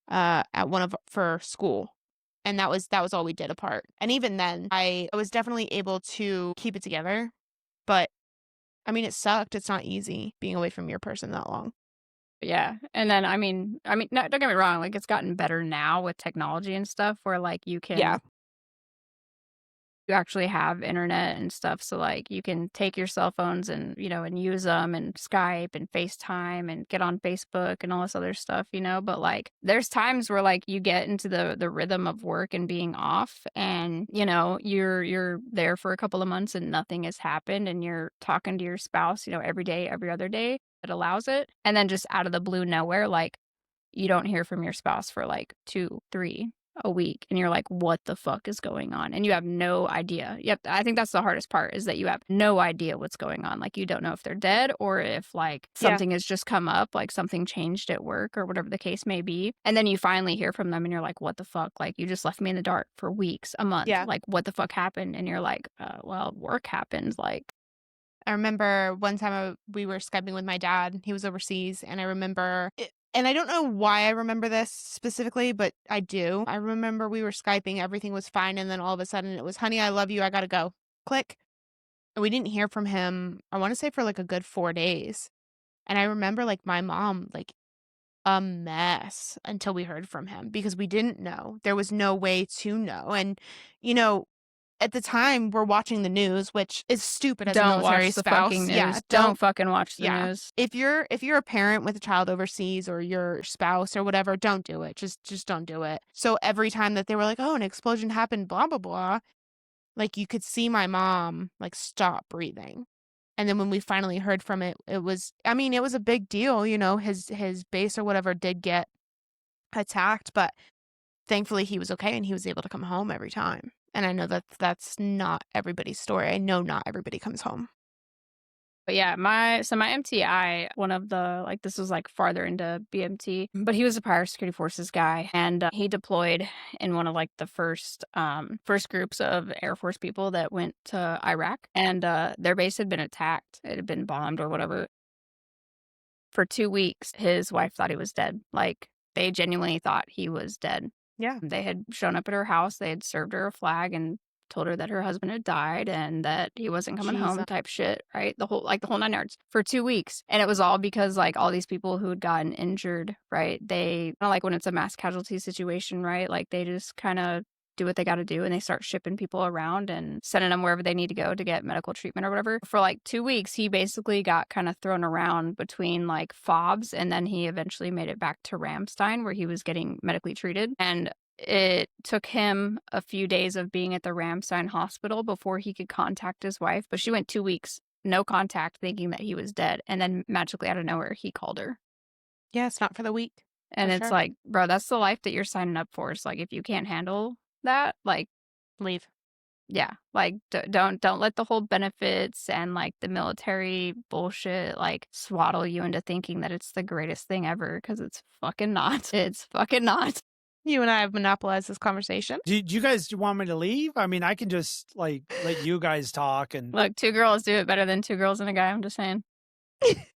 for school. And that was all we did apart. And even then, I was definitely able to keep it together. But I mean, it sucked. It's not easy being away from your person that long. Yeah, and then no, don't get me wrong, like, it's gotten better now with technology and stuff where, like, Yeah. you actually have internet and stuff, so, like, you can take your cell phones and, and use them and Skype and FaceTime and get on Facebook and all this other stuff, but, like, there's times where, like, you get into the rhythm of work and being off and, you're there for a couple of months and nothing has happened and you're talking to your spouse, every day, every other day that allows it, and then just out of the blue nowhere, like, you don't hear from your spouse for, like, 2, 3 a week, and you're like, "What the fuck is going on?" And you have no idea. Yep, I think that's the hardest part is that you have no idea what's going on. Like, you don't know if they're dead or if, like, Yeah. something has just come up, like something changed at work or whatever the case may be, and then you finally hear from them and you're like, "What the fuck? Like, you just left me in the dark for weeks, a month. Yeah. Like, what the fuck happened?" And you're like, well, work happened, like." I remember one time we were Skyping with my dad. He was overseas, and I remember it, and I don't know why I remember this specifically, but I do. I remember we were Skyping, everything was fine, and then all of a sudden it was, "Honey, I love you. I gotta go." Click. And we didn't hear from him, I wanna say for, like, a good 4 days. And I remember, like, my mom, like, a mess until we heard from him because we didn't know. There was no way to know. And, you know, at the time, we're watching the news, which is stupid as a Don't military watch the fucking spouse. Yeah, news. Don't fucking watch the yeah. news. If you're a parent with a child overseas or your spouse or whatever, don't do it. Just don't do it. So every time that they were like, "Oh, an explosion happened, blah blah blah," like you could see my mom like stop breathing. And then when we finally heard from it, it was, I mean, it was a big deal, his base or whatever did get attacked, but thankfully he was okay and he was able to come home every time. And I know that that's not everybody's story. I know not everybody comes home. But yeah, my MTI, one of the like this was like farther into BMT, but he was a prior security forces guy, and he deployed in one of like the first groups of Air Force people that went to Iraq, and their base had been attacked, it had been bombed or whatever. For 2 weeks, his wife thought he was dead. Like they genuinely thought he was dead. Yeah. They had shown up at her house, they had served her a flag and told her that her husband had died and that he wasn't coming home Jesus. type shit, right? The whole 9 yards for 2 weeks. And it was all because like all these people who had gotten injured, right? They kind of like when it's a mass casualty situation, right? Like they just kind of do what they got to do and they start shipping people around and sending them wherever they need to go to get medical treatment or whatever. For like 2 weeks, he basically got kind of thrown around between like fobs and then he eventually made it back to Ramstein where he was getting medically treated. And it took him a few days of being at the Ramstein hospital before he could contact his wife, but she went 2 weeks, no contact, thinking that he was dead. And then magically out of nowhere, he called her. Yeah, it's not for the weak. And For it's sure. like, bro, that's the life that you're signing up for. It's like, if you can't handle that, like, Leave. yeah, like don't let the whole benefits and like the military bullshit like swaddle you into thinking that it's the greatest thing ever because it's fucking not. It's fucking not. You and I have monopolized this conversation. Do you guys want me to leave? I mean, I can just like let you guys talk, and Look, 2 girls do it better than 2 girls and a guy. I'm just saying.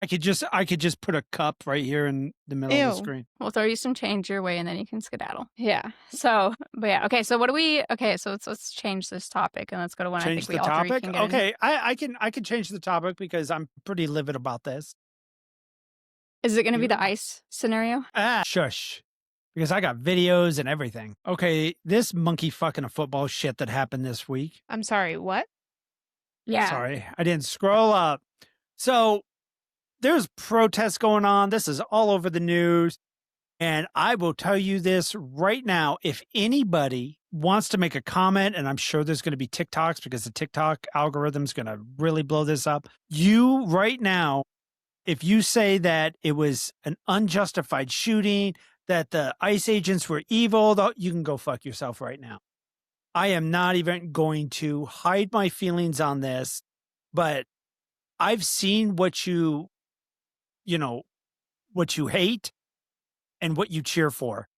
I could just put a cup right here in the middle of the Ew. screen. We'll throw you some change your way and then you can skedaddle. Yeah. So, but yeah. Okay. So what do we? Okay. So let's change this topic and let's go to one I Change think we the all three topic. can get into. Okay, I can change the topic because I'm pretty livid about this. Is it going to be You- the ice scenario? Shush. Because I got videos and everything. Okay, this monkey fucking a football shit that happened this week. I'm sorry, what? Yeah. Sorry, I didn't scroll up. So there's protests going on. This is all over the news. And I will tell you this right now. If anybody wants to make a comment, and I'm sure there's going to be TikToks because the TikTok algorithm is going to really blow this up. You right now, if you say that it was an unjustified shooting, that the ICE agents were evil, you can go fuck yourself right now. I am not even going to hide my feelings on this, but I've seen what you hate and what you cheer for.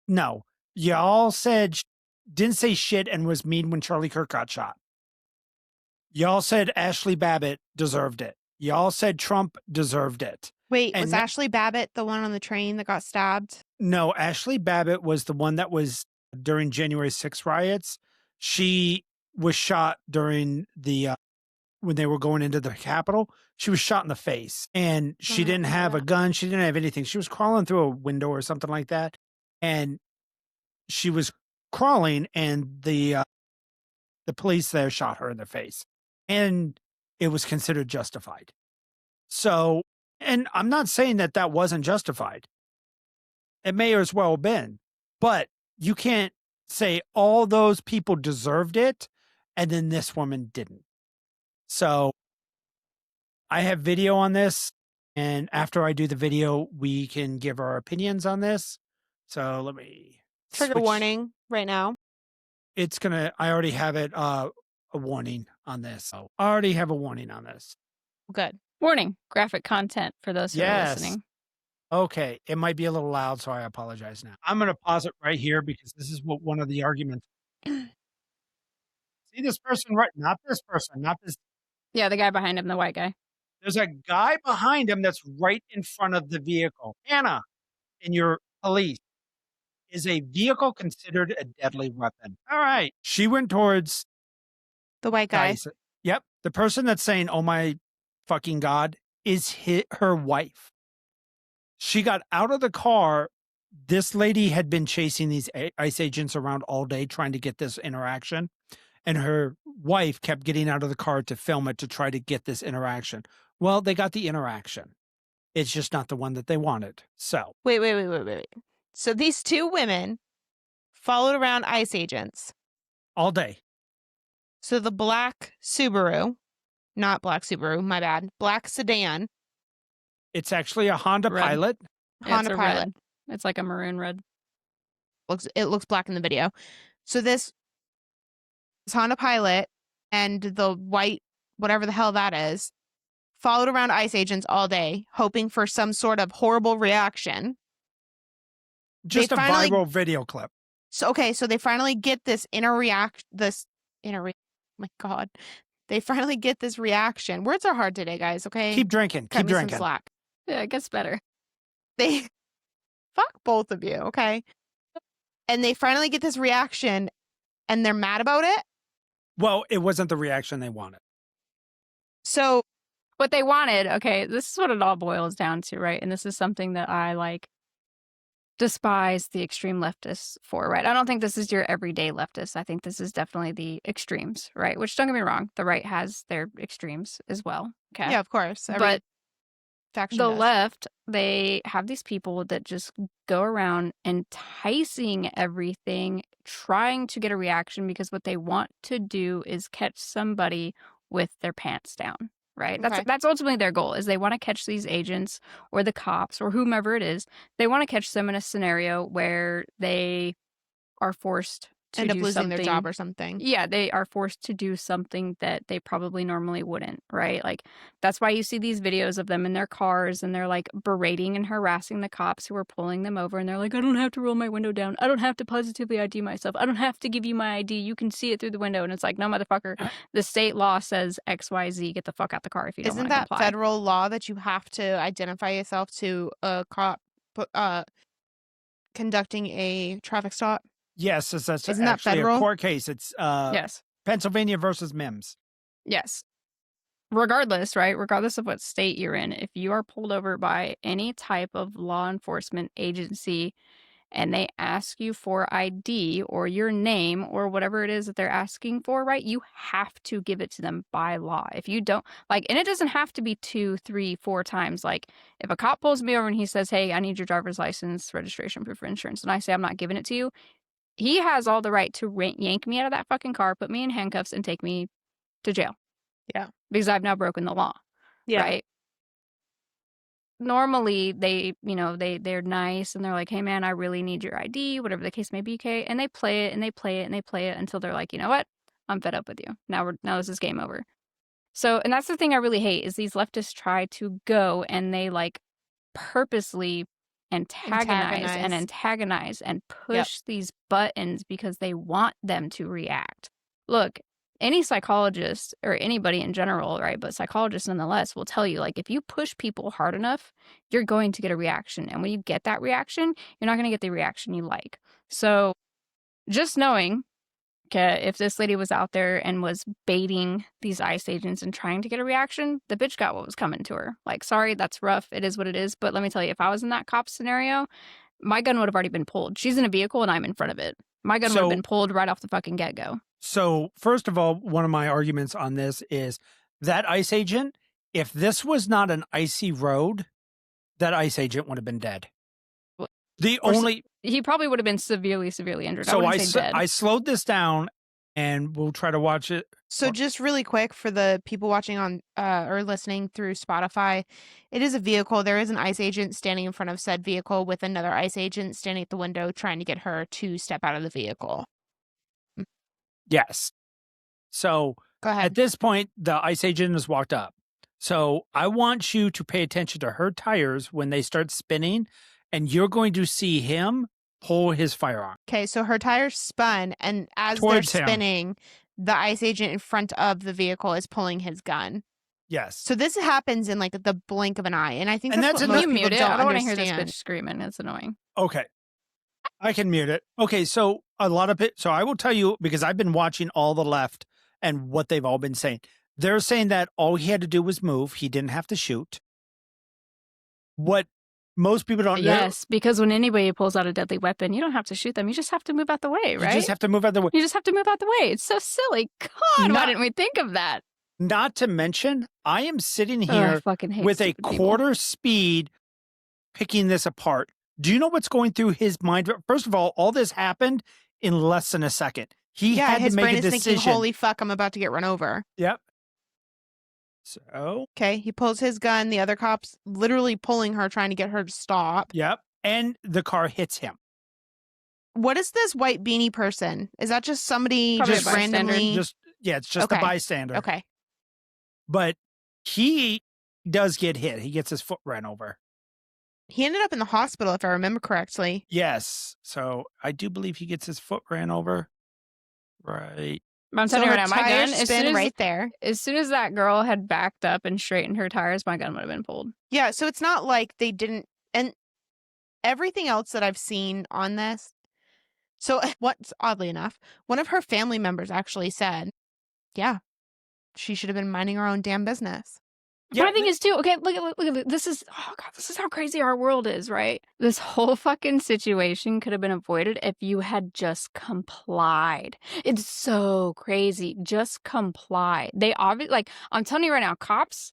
No, y'all didn't say shit and was mean when Charlie Kirk got shot. Y'all said Ashley Babbitt deserved it. Y'all said Trump deserved it. Wait, And was Ashley Babbitt the one on the train that got stabbed? No, Ashley Babbitt was the one that was during January 6th riots. She was shot during the when they were going into the Capitol, she was shot in the face and I she don't didn't remember have a that. gun. She didn't have anything. She was crawling through a window or something like that. And she was crawling and the police there shot her in the face. And it was considered justified. So, and I'm not saying that that wasn't justified. It may as well have been, but you can't say all those people deserved it and then this woman didn't. So I have video on this, and after I do the video, we can give our opinions on this. So let me Trigger switch. warning right now. It's gonna. I already have it. A warning on this. So I already have a warning on this. Good. Warning, graphic content for those who are Yes. listening. Okay. It might be a little loud, so I apologize now. I'm gonna pause it right here because this is what one of the arguments. See this person right? Not this person. Not this. Yeah, the guy behind him, the white guy. There's a guy behind him that's right in front of the vehicle. Anna, in your police. Is a vehicle considered a deadly weapon? All right. She went towards The white guy. guys. Yep. The person that's saying, oh my fucking God, is her wife. She got out of the car. This lady had been chasing these ICE agents around all day trying to get this interaction. And her wife kept getting out of the car to film it to try to get this interaction. Well, they got the interaction. It's just not the one that they wanted. So Wait. So these two women followed around ICE agents. all day. So the black Subaru, not black Subaru, my bad, black sedan, It's actually a Honda Red. Pilot. Yeah, Honda it's a Pilot. red. It's like a maroon red. It looks black in the video. So this Honda Pilot and the white, whatever the hell that is, followed around ICE agents all day, hoping for some sort of horrible reaction. Just a finally- viral video clip. So they finally get this my God. They finally get this reaction. Words are hard today, guys, okay? Keep drinking. Cut Keep me some drinking. slack. Yeah, it gets better. They fuck both of you, okay? And they finally get this reaction and they're mad about it. Well, it wasn't the reaction they wanted. So What they wanted, okay, this is what it all boils down to, right? And this is something that I despise the extreme leftists for, right? I don't think this is your everyday leftist. I think this is definitely the extremes, right? Which, don't get me wrong, the right has their extremes as well. Okay. yeah, of course. Every But faction the does. left, they have these people that just go around enticing everything, trying to get a reaction because what they want to do is catch somebody with their pants down, right? Okay. That's ultimately their goal, is they want to catch these agents or the cops or whomever it is. They want to catch them in a scenario where they are forced to End up do losing something. their job or something. Yeah, they are forced to do something that they probably normally wouldn't, right? Like, that's why you see these videos of them in their cars and they're berating and harassing the cops who are pulling them over. And they're like, I don't have to roll my window down. I don't have to positively ID myself. I don't have to give you my ID. You can see it through the window. And it's like, no, motherfucker, the state law says XYZ. Get the fuck out the car if you don't Isn't want to that comply. federal law that you have to identify yourself to a cop conducting a traffic stop? Yes, that's Isn't that actually federal? a court case. It's Yes. Pennsylvania versus Mims. Yes. Regardless, right? Regardless of what state you're in, if you are pulled over by any type of law enforcement agency and they ask you for ID or your name or whatever it is that they're asking for, right? You have to give it to them by law. If you don't, and it doesn't have to be 2, 3, 4 times. Like, if a cop pulls me over and he says, hey, I need your driver's license, registration, proof of insurance, and I say I'm not giving it to you, he has all the right to yank me out of that fucking car, put me in handcuffs, and take me to jail. Yeah. Because I've now broken the law. Yeah. Right? Normally, they're nice and they're like, hey, man, I really need your ID, whatever the case may be, okay? And they play it and they play it and they play it until they're like, you know what? I'm fed up with you. Now this is game over. So, and that's the thing I really hate is these leftists try to go and they purposely antagonize and push these buttons because they want them to react. Look, any psychologist or anybody in general, right, but psychologists nonetheless will tell you, if you push people hard enough, you're going to get a reaction. And when you get that reaction, you're not going to get the reaction you like. So just knowing Okay, if this lady was out there and was baiting these ICE agents and trying to get a reaction, the bitch got what was coming to her. Like, sorry, that's rough. It is what it is. But let me tell you, if I was in that cop scenario, my gun would have already been pulled. She's in a vehicle and I'm in front of it. My gun would have been pulled right off the fucking get-go. So, first of all, one of my arguments on this is that ICE agent, if this was not an icy road, that ICE agent would have been dead. He probably would have been severely injured. So dead. I slowed this down, and we'll try to watch it. So just really quick for the people watching on or listening through Spotify, it is a vehicle. There is an ICE agent standing in front of said vehicle with another ICE agent standing at the window trying to get her to step out of the vehicle. Yes. So go ahead. At this point, the ICE agent has walked up. So I want you to pay attention to her tires when they start spinning, and you're going to see him pull his firearm. Okay, so her tires spun, and as they're spinning, the ICE agent in front of the vehicle is pulling his gun. Yes. So this happens in like the blink of an eye, and I think that's what most people don't I don't want to hear this bitch screaming. It's annoying. Okay. I can mute it. Okay, so a lot of it. So I will tell you, because I've been watching all the left and what they've all been saying. They're saying that all he had to do was move. He didn't have to shoot. What most people don't know. Yes, because when anybody pulls out a deadly weapon, you don't have to shoot them. You just have to move out the way, right? You just have to move out the way. You just have to move out the way. It's so silly. God, why didn't we think of that? Not to mention, I am sitting here with a quarter speed picking this apart. Do you know what's going through his mind? First of all this happened in less than a second. He had his to make brain a decision. Is thinking, holy fuck, I'm about to get run over. Yep. So. Okay, he pulls his gun. The other cop's literally pulling her, trying to get her to stop. Yep. And the car hits him. What is this white beanie person? Is that just somebody Probably just randomly? It's just a bystander. Okay. But he does get hit. He gets his foot ran over. He ended up in the hospital, if I remember correctly. Yes. So I do believe he gets his foot ran over. Right. I'm telling you right now, my gun as soon as that girl had backed up and straightened her tires, my gun would have been pulled. Yeah, so it's not like they didn't, and everything else that I've seen on this. So what's oddly enough, one of her family members actually said, yeah, she should have been minding her own damn business. Yeah, my thing is too, okay, look at this is, oh God, this is how crazy our world is, right? This whole fucking situation could have been avoided if you had just complied. It's so crazy. Just comply. They obviously, like, I'm telling you right now, cops,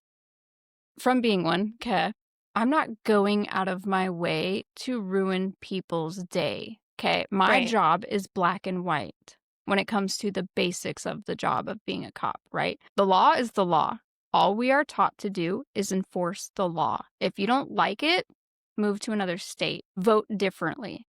from being one, okay, I'm not going out of my way to ruin people's day, okay? My job is black and white when it comes to the basics of the job of being a cop, right? The law is the law. All we are taught to do is enforce the law. If you don't like it, move to another state. Vote differently.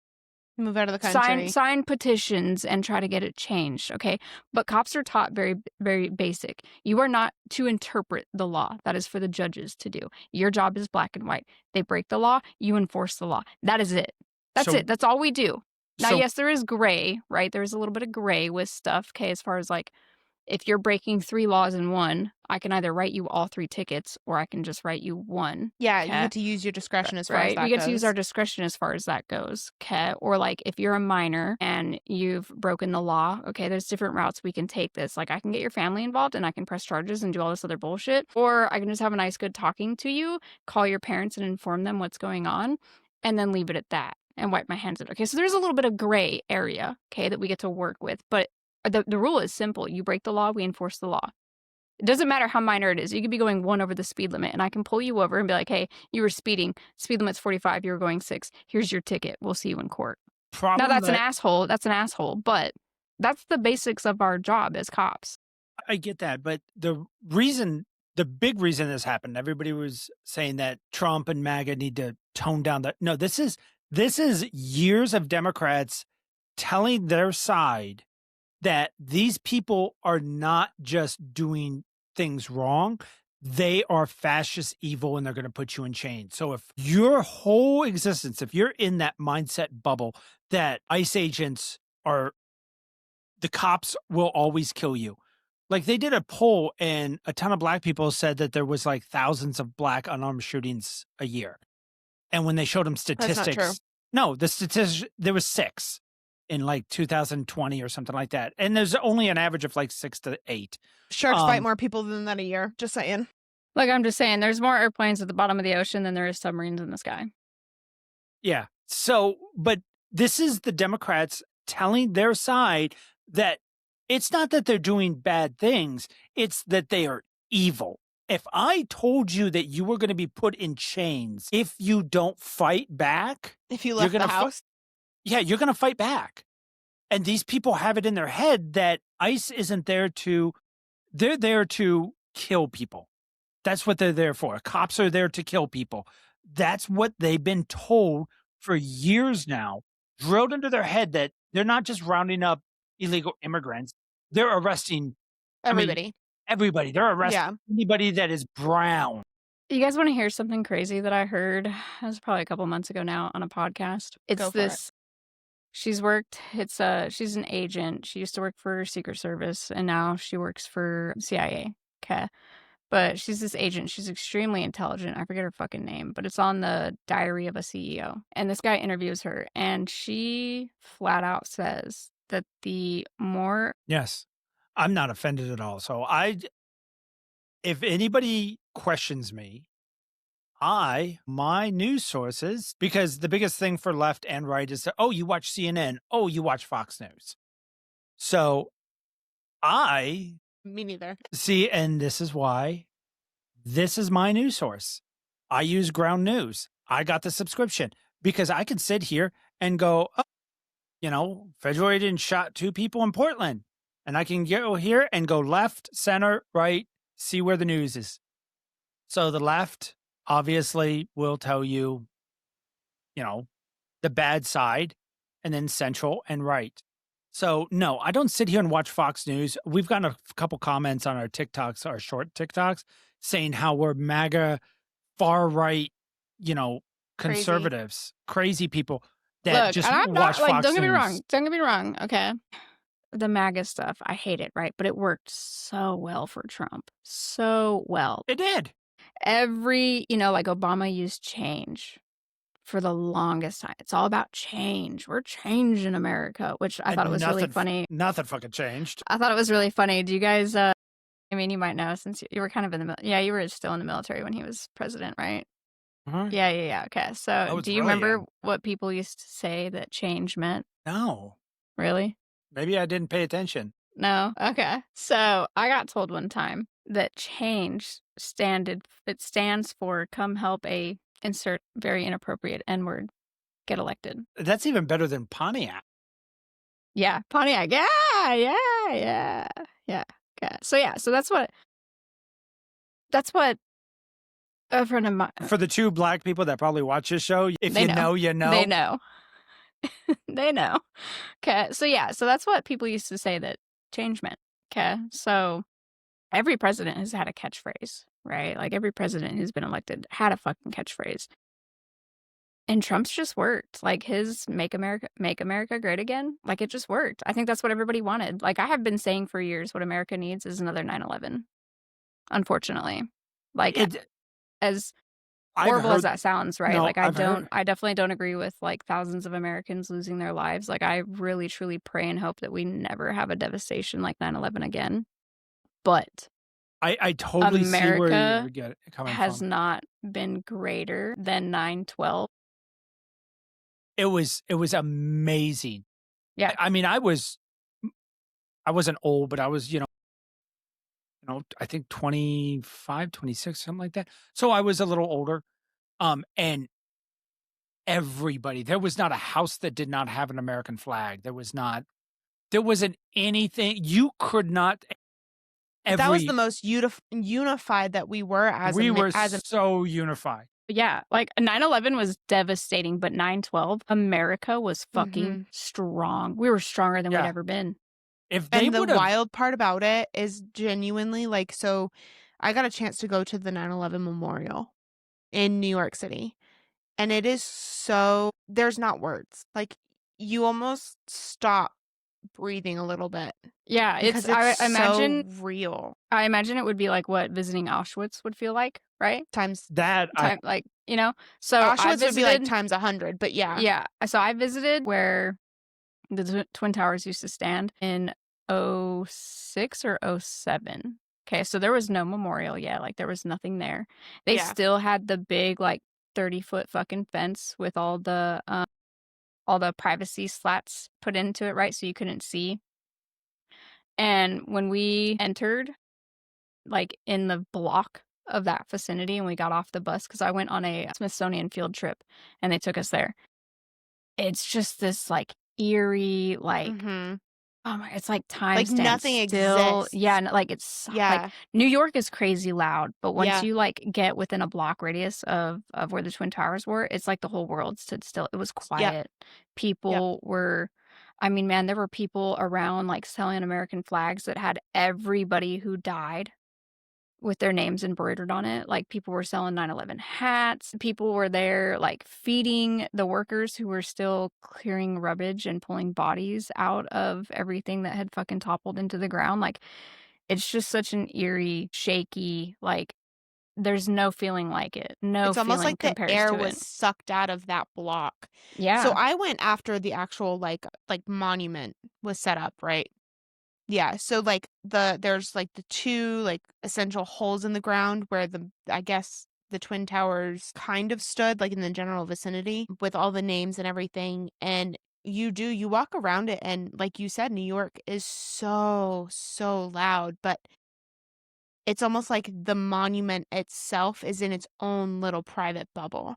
Move out of the country. Sign petitions and try to get it changed, okay? But cops are taught very, very basic. You are not to interpret the law. That is for the judges to do. Your job is black and white. They break the law, you enforce the law. That is it. That's it. That's all we do. Now, yes, there is gray, right? There's a little bit of gray with stuff, okay, as far as like, if you're breaking 3 laws in one, I can either write you all 3 tickets or I can just write you one. Yeah, you get to use your discretion as far as that goes. We get to use our discretion as far as that goes. Okay. Or like if you're a minor and you've broken the law, okay, there's different routes we can take this. Like I can get your family involved and I can press charges and do all this other bullshit. Or I can just have a nice, good talking to you, call your parents and inform them what's going on, and then leave it at that and wipe my hands of it. Okay. So there's a little bit of gray area, okay, that we get to work with. But the rule is simple. You break the law, we enforce the law. It doesn't matter how minor it is. You could be going 1 over the speed limit, and I can pull you over and be like, hey, you were speeding. Speed limit's 45. You were going 6. Here's your ticket. We'll see you in court. Now, that's an asshole. That's an asshole. But that's the basics of our job as cops. I get that. But the big reason this happened, everybody was saying that Trump and MAGA need to tone down that. No, this is years of Democrats telling their side that these people are not just doing things wrong. They are fascist evil and they're going to put you in chains. So if your whole existence, if you're in that mindset bubble that ICE agents the cops will always kill you. Like they did a poll and a ton of black people said that there was like thousands of black unarmed shootings a year. And when they showed them statistics, That's not true. No, the statistics, there was 6 in like 2020 or something like that. And there's only an average of like 6 to 8. Sharks bite more people than that a year. Just saying. Like, I'm just saying, there's more airplanes at the bottom of the ocean than there is submarines in the sky. Yeah. So, but this is the Democrats telling their side that it's not that they're doing bad things, it's that they are evil. If I told you that you were going to be put in chains if you don't fight back, If you you're left going the to house. yeah, you're going to fight back. And these people have it in their head that ICE isn't there they're there to kill people. That's what they're there for. Cops are there to kill people. That's what they've been told for years now, drilled into their head that they're not just rounding up illegal immigrants, they're arresting Everybody. everybody. They're arresting anybody that is brown. You guys want to hear something crazy that I heard? It was probably a couple months ago now on a podcast. It's Go for this. She's she's an agent. She used to work for Secret Service and now she works for CIA. Okay. But she's this agent. She's extremely intelligent. I forget her fucking name, but it's on the Diary of a CEO. And this guy interviews her and she flat out says that the more Yes. I'm not offended at all. So if anybody questions me, my news sources, because the biggest thing for left and right is that, oh, you watch CNN. Oh, you watch Fox News. So Me neither. see, and this is why this is my news source. I use Ground News. I got the subscription because I can sit here and go, oh, federal agent shot 2 people in Portland. And I can go here and go left, center, right, see where the news is. So the left obviously will tell you, the bad side, and then central and right. So no, I don't sit here and watch Fox News. We've gotten a couple comments on our TikToks, our short TikToks, saying how we're MAGA, far right, conservatives, crazy people that look, just and I'm watch not like Fox don't get me News. wrong. Don't get me wrong. Okay. The MAGA stuff, I hate it, right? But it worked so well for Trump. So well. It did. Like Obama used change for the longest time. It's all about change. We're changing America, which I thought it was really funny. Nothing fucking changed. I thought it was really funny. Do you guys, you might know since you were kind of in the military. Yeah, you were still in the military when he was president, right? Uh-huh. Yeah. Okay. So do you really remember young. what people used to say that change meant? No. Really? Maybe I didn't pay attention. No? Okay. So I got told one time that change stands for come help a insert very inappropriate N-word get elected. That's even better than Pontiac. Yeah, Pontiac. Yeah. Okay. So that's what a friend of mine. For the 2 black people that probably watch this show, if you know, you know. They know. They know. Okay. So that's what people used to say that change meant. Okay. So every president has had a catchphrase, right? Like every president who's been elected had a fucking catchphrase. And Trump's just worked. Like his make America great again. Like it just worked. I think that's what everybody wanted. Like I have been saying for years what America needs is another 9/11. Unfortunately. Like as horrible as that sounds, right? No, like I definitely don't agree with like thousands of Americans losing their lives. Like I really truly pray and hope that we never have a devastation like 9/11 again. But I totally see where America you're coming has from. not been greater than 9/12. It was amazing. Yeah. I mean, I wasn't old, but I was, I think 25, 26, something like that. So I was a little older. And everybody, there was not a house that did not have an American flag. There wasn't anything. You could not. That was the most unified that we were so unified. Yeah, like 9/11 was devastating, but 9/12, America was fucking strong. We were stronger than we'd ever been. And the wild part about it is genuinely like, so I got a chance to go to the 9/11 memorial in New York City. And it is there's not words. Like you almost stop breathing a little bit. Yeah, it's I imagine so real. I imagine it would be like what visiting Auschwitz would feel like, right? Times that so Auschwitz would be like times 100, but yeah. Yeah. So I visited where The Twin Towers used to stand in '06 or '07. Okay, so there was no memorial yet, like, there was nothing there. They Yeah. still had the big, like, 30-foot fucking fence with all the privacy slats put into it, right, so you couldn't see. And when we entered, like, in the block of that vicinity and we got off the bus, because I went on a Smithsonian field trip, and they took us there. It's just this, like, eerie, like, Mhm. oh my, it's like time Like, stands nothing still. Yeah, exists. and, like, it's like, Yeah. New York is crazy loud, but once Yeah. you, like, get within a block radius of where the Twin Towers were, it's like the whole world stood still. It was Yep. quiet. Yep. People were I mean, man, there were people around, like, selling American flags that had everybody who died with their names embroidered on it. Like, people were selling 9/11 hats. People were there, like, feeding the workers who were still clearing rubbish and pulling bodies out of everything that had fucking toppled into the ground. Like, it's just such an eerie, shaky, like, there's no feeling like it. No It's almost feeling like the compares air to was it. sucked out of that block. So Yeah. I went after the actual, like, monument was set up, right? Yeah, so, like, there's, like, the 2, like, essential holes in the ground where I guess, the Twin Towers kind of stood, like, in the general vicinity with all the names and everything, and you walk around it, and like you said, New York is so, so loud, but it's almost like the monument itself is in its own little private bubble.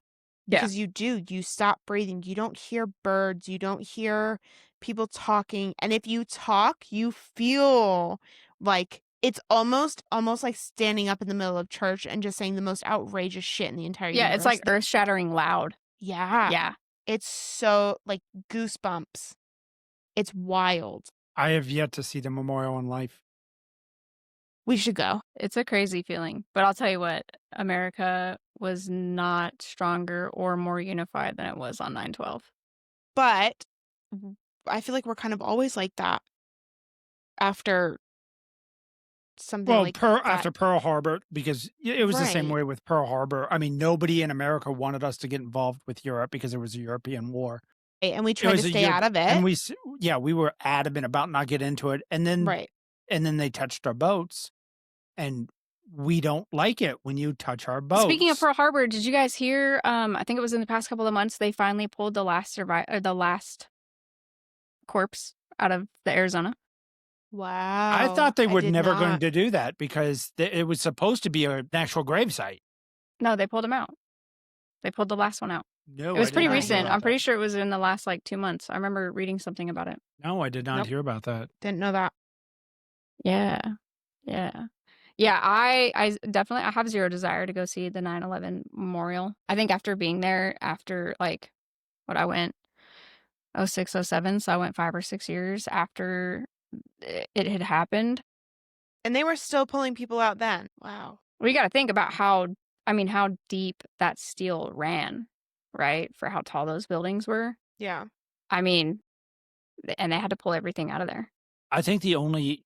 Yeah. Because you stop breathing, you don't hear birds, you don't hear people talking, and if you talk, you feel like it's almost like standing up in the middle of church and just saying the most outrageous shit in the entire Yeah, it's universe. like earth-shattering loud. Yeah, Yeah. it's so like, goosebumps. It's wild. I have yet to see the memorial in life. We should go. It's a crazy feeling, but I'll tell you what, America was not stronger or more unified than it was on 9/12. But I feel like we're kind of always like that after something Well, like that. after Pearl Harbor, because it was the same Right. way with Pearl Harbor. I mean, nobody in America wanted us to get involved with Europe because it was a European war. And we It tried to was a stay Europe, out of and it. yeah, we were adamant about not getting into it, Right. and then they touched our boats, and we don't like it when you touch our Speaking of boats. Pearl Harbor, did you guys hear, I think it was in the past couple of months, they finally pulled the last corpse out of the Arizona? I Wow, thought they I were did never going not. to do that because it was supposed to be an actual gravesite. No, they pulled him out. They pulled the last one out. It No, I was did pretty not hear recent. Nice. about I'm that. pretty sure it was in the last, like, 2 months. I remember reading something about it. No, I did not Nope, hear about that. didn't know that. Yeah. Yeah. Yeah, definitely I have 0 desire to go see the 9/11 memorial. I think after being there after, like, what I went '06, '07, so I went 5 or 6 years after it had happened. And they were still pulling people out then. Wow. We gotta think about how deep that steel ran, right, for how tall those buildings were. Yeah. I mean, and they had to pull everything out of there. I think the only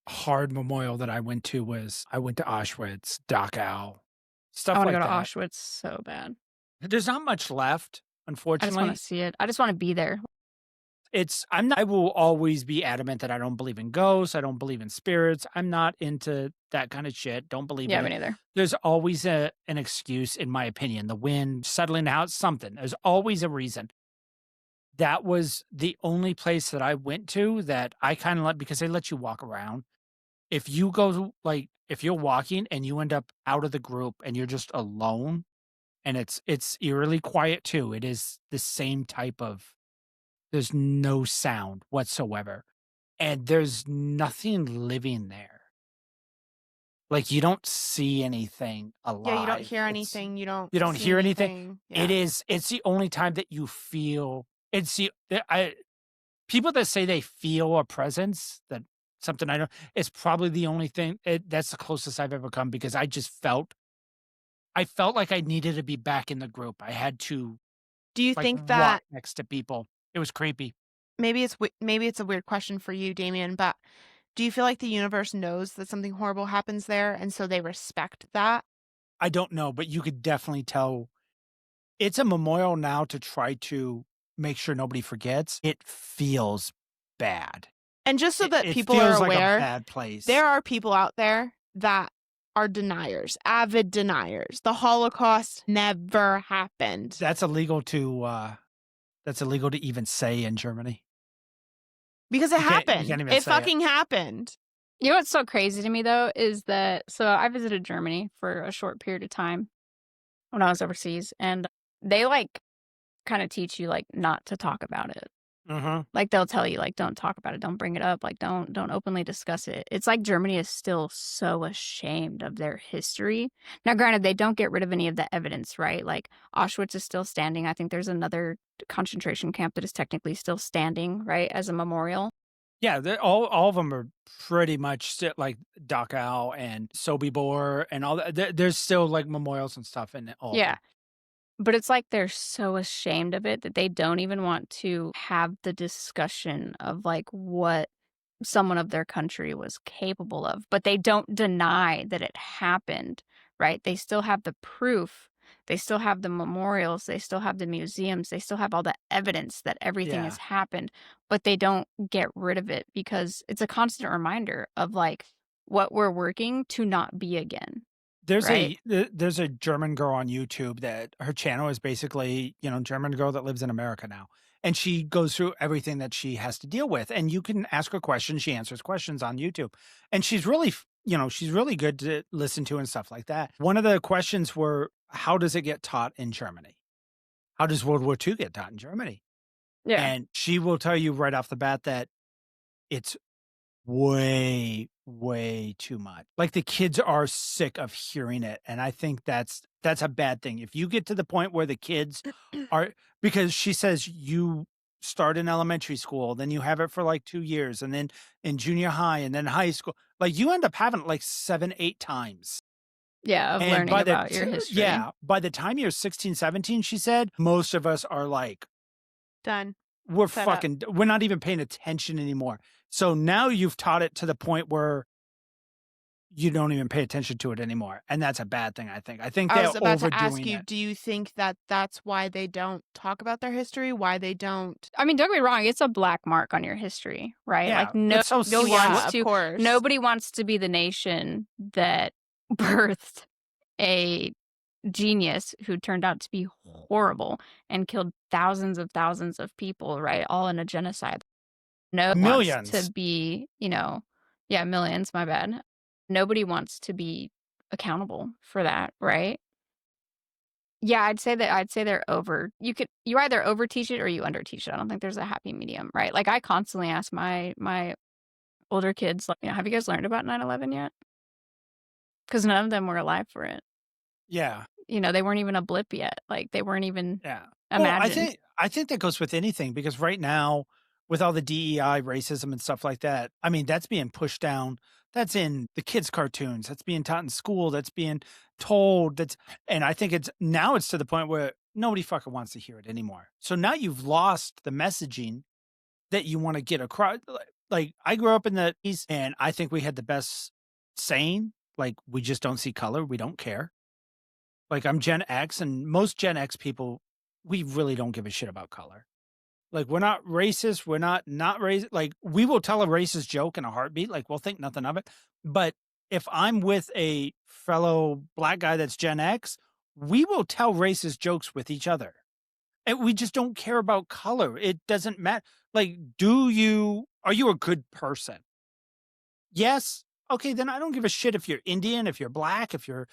hard memorial that I went to Auschwitz, Dachau, I stuff wanna go like to that. Auschwitz so bad. There's not much left, I just wanna unfortunately. see it. I just wanna be there. I will always be adamant that I don't believe in ghosts, I don't believe in spirits, I'm not into that kind of shit, don't believe in Yeah, me it. neither. There's always an excuse, in my opinion, the wind, settling the house, something. There's always a reason. That was the only place that I went to that I kinda let, because they let you walk around. If you go, like, if you're walking and you end up out of the group and you're just alone, and it's eerily quiet too, it is the same type of, there's no sound whatsoever, and there's nothing living there. Like, you don't see anything Yeah, you don't alive. hear anything, you don't You don't see hear anything. anything. Yeah. It's the only time that you feel, I people that say they feel a presence, that something I know, it's probably the only thing, that's the closest I've ever come, because I felt like I needed to be back in the group. I had to, Do you like, think walk that next to people. It was creepy. maybe it's a weird question for you, Damien, but do you feel like the universe knows that something horrible happens there, and so they respect that? I don't know, but you could definitely tell it's a memorial now to try to make sure nobody forgets, it feels bad. And just so that It people are feels like a aware, bad place. there are people out there that are deniers, avid deniers. The Holocaust never happened. That's illegal to even say in Germany. Because it You happened. can't even It say it. fucking happened. You know what's so crazy to me though is that so I visited Germany for a short period of time when I was overseas, and they like kind of teach you like not to talk about it. Mhm. Like they'll tell you like don't talk about it, don't bring it up, like don't openly discuss it. It's like Germany is still so ashamed of their history. Now granted they don't get rid of any of the evidence, right? Like Auschwitz is still standing. I think there's another concentration camp that is technically still standing, right, as a memorial. Yeah, they're all of them are pretty much still like Dachau and Sobibor and all that. There's still like memorials and stuff in all of Yeah. them. But it's like they're so ashamed of it that they don't even want to have the discussion of, like, what someone of their country was capable of, but they don't deny that it happened, right? They still have the proof, they still have the memorials, they still have the museums, they still have all the evidence that everything has Yeah. happened, but they don't get rid of it because it's a constant reminder of, like, what we're working to not be again, right? There's a German girl on YouTube that her channel is basically, German girl that lives in America now. And she goes through everything that she has to deal with. And you can ask her questions. She answers questions on YouTube. And she's really, she's really good to listen to and stuff like that. One of the questions were, how does it get taught in Germany? How does World War II get taught in Germany? Yeah. And she will tell you right off the bat that it's way, way too much. Like, the kids are sick of hearing it, and I think that's a bad thing. If you get to the point where the kids are because she says you start in elementary school, then you have it for, like, 2 years, and then in junior high, and then high school. Like, you end up having it, like, 7, 8 times. Yeah, of And learning about your history. by the time you're 16, 17, she said, most of us are like, Done. we're Fed up. we're not even paying attention anymore. So now you've taught it to the point where you don't even pay attention to it anymore, and that's a bad thing, I think. I think I they're was about to ask overdoing you, it. do you think that that's why they don't talk about their history? Why they don't? I mean, don't get me wrong, it's a black mark on your history, right? Like, Yeah, it's so Oh, yeah, wants of to course. nobody wants to be the nation that birthed a genius who turned out to be horrible and killed thousands of people, right? All in a genocide. No one wants to millions. be, yeah, millions, my bad. Nobody wants to be accountable for that, right? Yeah, I'd say they're you either overteach it or you underteach it. I don't think there's a happy medium, right? Like, I constantly ask my older kids, like, "Have you guys learned about 9/11 yet?" Because none of them were alive for it. Yeah, They weren't even a blip yet. Like, they weren't even yeah. Well, imagined. I think that goes with anything because right now, with all the DEI, racism, and stuff like that, I mean, that's being pushed down. That's in the kids' cartoons. That's being taught in school. That's being told. And I think it's to the point where nobody fucking wants to hear it anymore. So now you've lost the messaging that you wanna get across. Like, I grew up in the East, and I think we had the best saying, like, "We just don't see color, we don't care." Like, I'm Gen X, and most Gen X people, we really don't give a shit about color. Like, we're not racist, we're not racist. Like, we will tell a racist joke in a heartbeat, like, we'll think nothing of it. But if I'm with a fellow black guy that's Gen X, we will tell racist jokes with each other. And we just don't care about color. It doesn't matter. Like, are you a good person? Yes. Okay, then I don't give a shit if you're Indian, if you're black, if you're,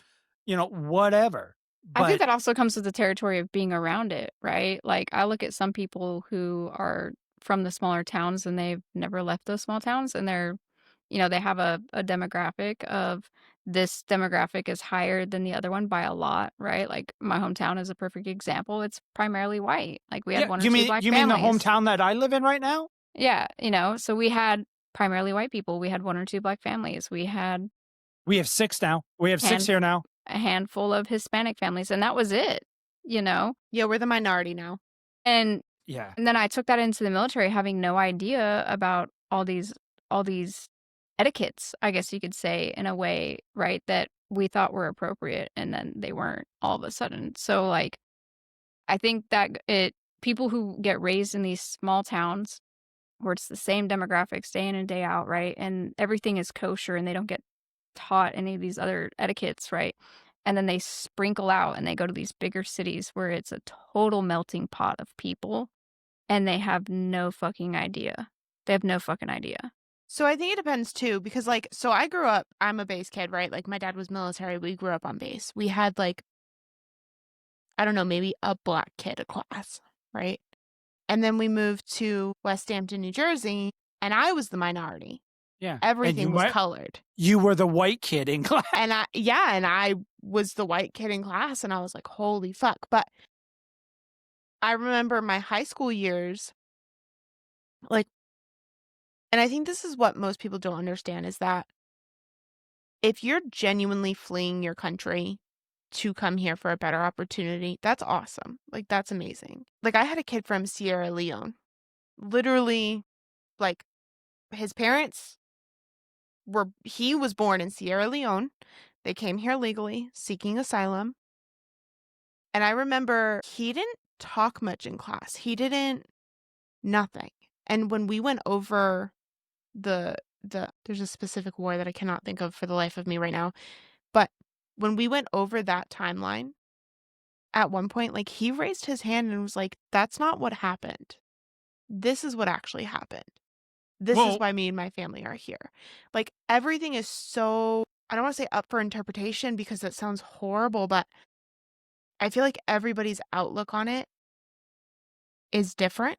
whatever. I think But that also comes with the territory of being around it, right? Like, I look at some people who are from the smaller towns and they've never left those small towns, and they have a demographic of this demographic is higher than the other one by a lot, right? Like, my hometown is a perfect example. It's primarily white. Like, we had yeah, 1 or 2 black you mean the families. hometown that I live in right now? Yeah, so we had primarily white people. We had 1 or 2 black families. We had We have 6 now. We have 6 hand here now. a handful of Hispanic families, and that was it, you know? Yeah, we're the minority now. And Yeah. And then I took that into the military having no idea about all these etiquettes, I guess you could say, in a way, right, that we thought were appropriate, and then they weren't all of a sudden. So, like, I think that it people who get raised in these small towns where it's the same demographics day in and day out, right? And everything is kosher and they don't get taught any of these other etiquettes, right? And then they sprinkle out and they go to these bigger cities where it's a total melting pot of people and they have no fucking idea. They have no fucking idea. So I think it depends too, because like, so I grew up, I'm a base kid, right? Like my dad was military. We grew up on base. We had like, I don't know, maybe a black kid a class, right? And then we moved to West Hampton, New Jersey, and I was the minority. Yeah. Everything was colored. You were the white kid in class. And I was the white kid in class, and I was like, holy fuck. But I remember my high school years, like, and I think this is what most people don't understand is that if you're genuinely fleeing your country to come here for a better opportunity, that's awesome. Like, that's amazing. Like, I had a kid from Sierra Leone. Literally, like, his parents he was born in Sierra Leone. They came here legally, seeking asylum. And I remember he didn't talk much in class. He didn't, nothing. And when we went over there's a specific war that I cannot think of for the life of me right now. But when we went over that timeline, at one point, like he raised his hand and was like, that's not what happened. This is what actually happened. This is why me and my family are here. Like everything is so, I don't want to say up for interpretation because that sounds horrible, but I feel like everybody's outlook on it is different.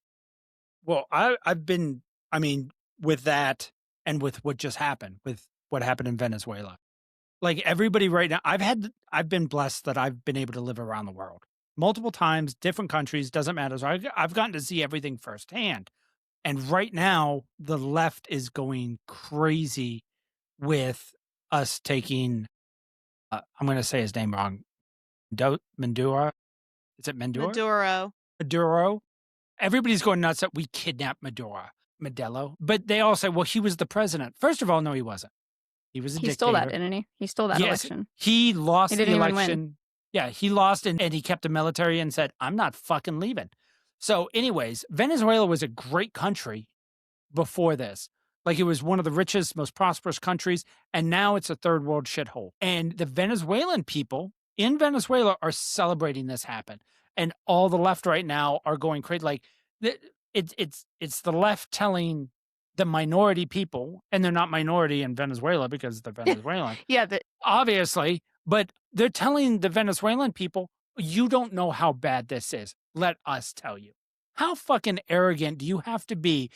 Well, I've been, I mean, with that and with what just happened, with what happened in Venezuela. Like everybody right now, I've been blessed that I've been able to live around the world multiple times, different countries, doesn't matter. So I've gotten to see everything firsthand. And right now, the left is going crazy with us taking, I'm going to say his name wrong, Maduro. Is it Maduro? Maduro. Everybody's going nuts that we kidnapped Modelo. But they all say, well, he was the president. First of all, no, he wasn't. He was a dictator. He stole that, didn't he? He stole that election. He lost He the didn't even election. win. Yeah, he lost and he kept the military and said, I'm not fucking leaving. So anyways, Venezuela was a great country before this. Like it was one of the richest, most prosperous countries. And now it's a third world shithole. And the Venezuelan people in Venezuela are celebrating this happen. And all the left right now are going crazy. Like it's the left telling the minority people, and they're not minority in Venezuela because they're Venezuelan. Yeah, obviously, but they're telling the Venezuelan people, you don't know how bad this is. Let us tell you. How fucking arrogant do you have to be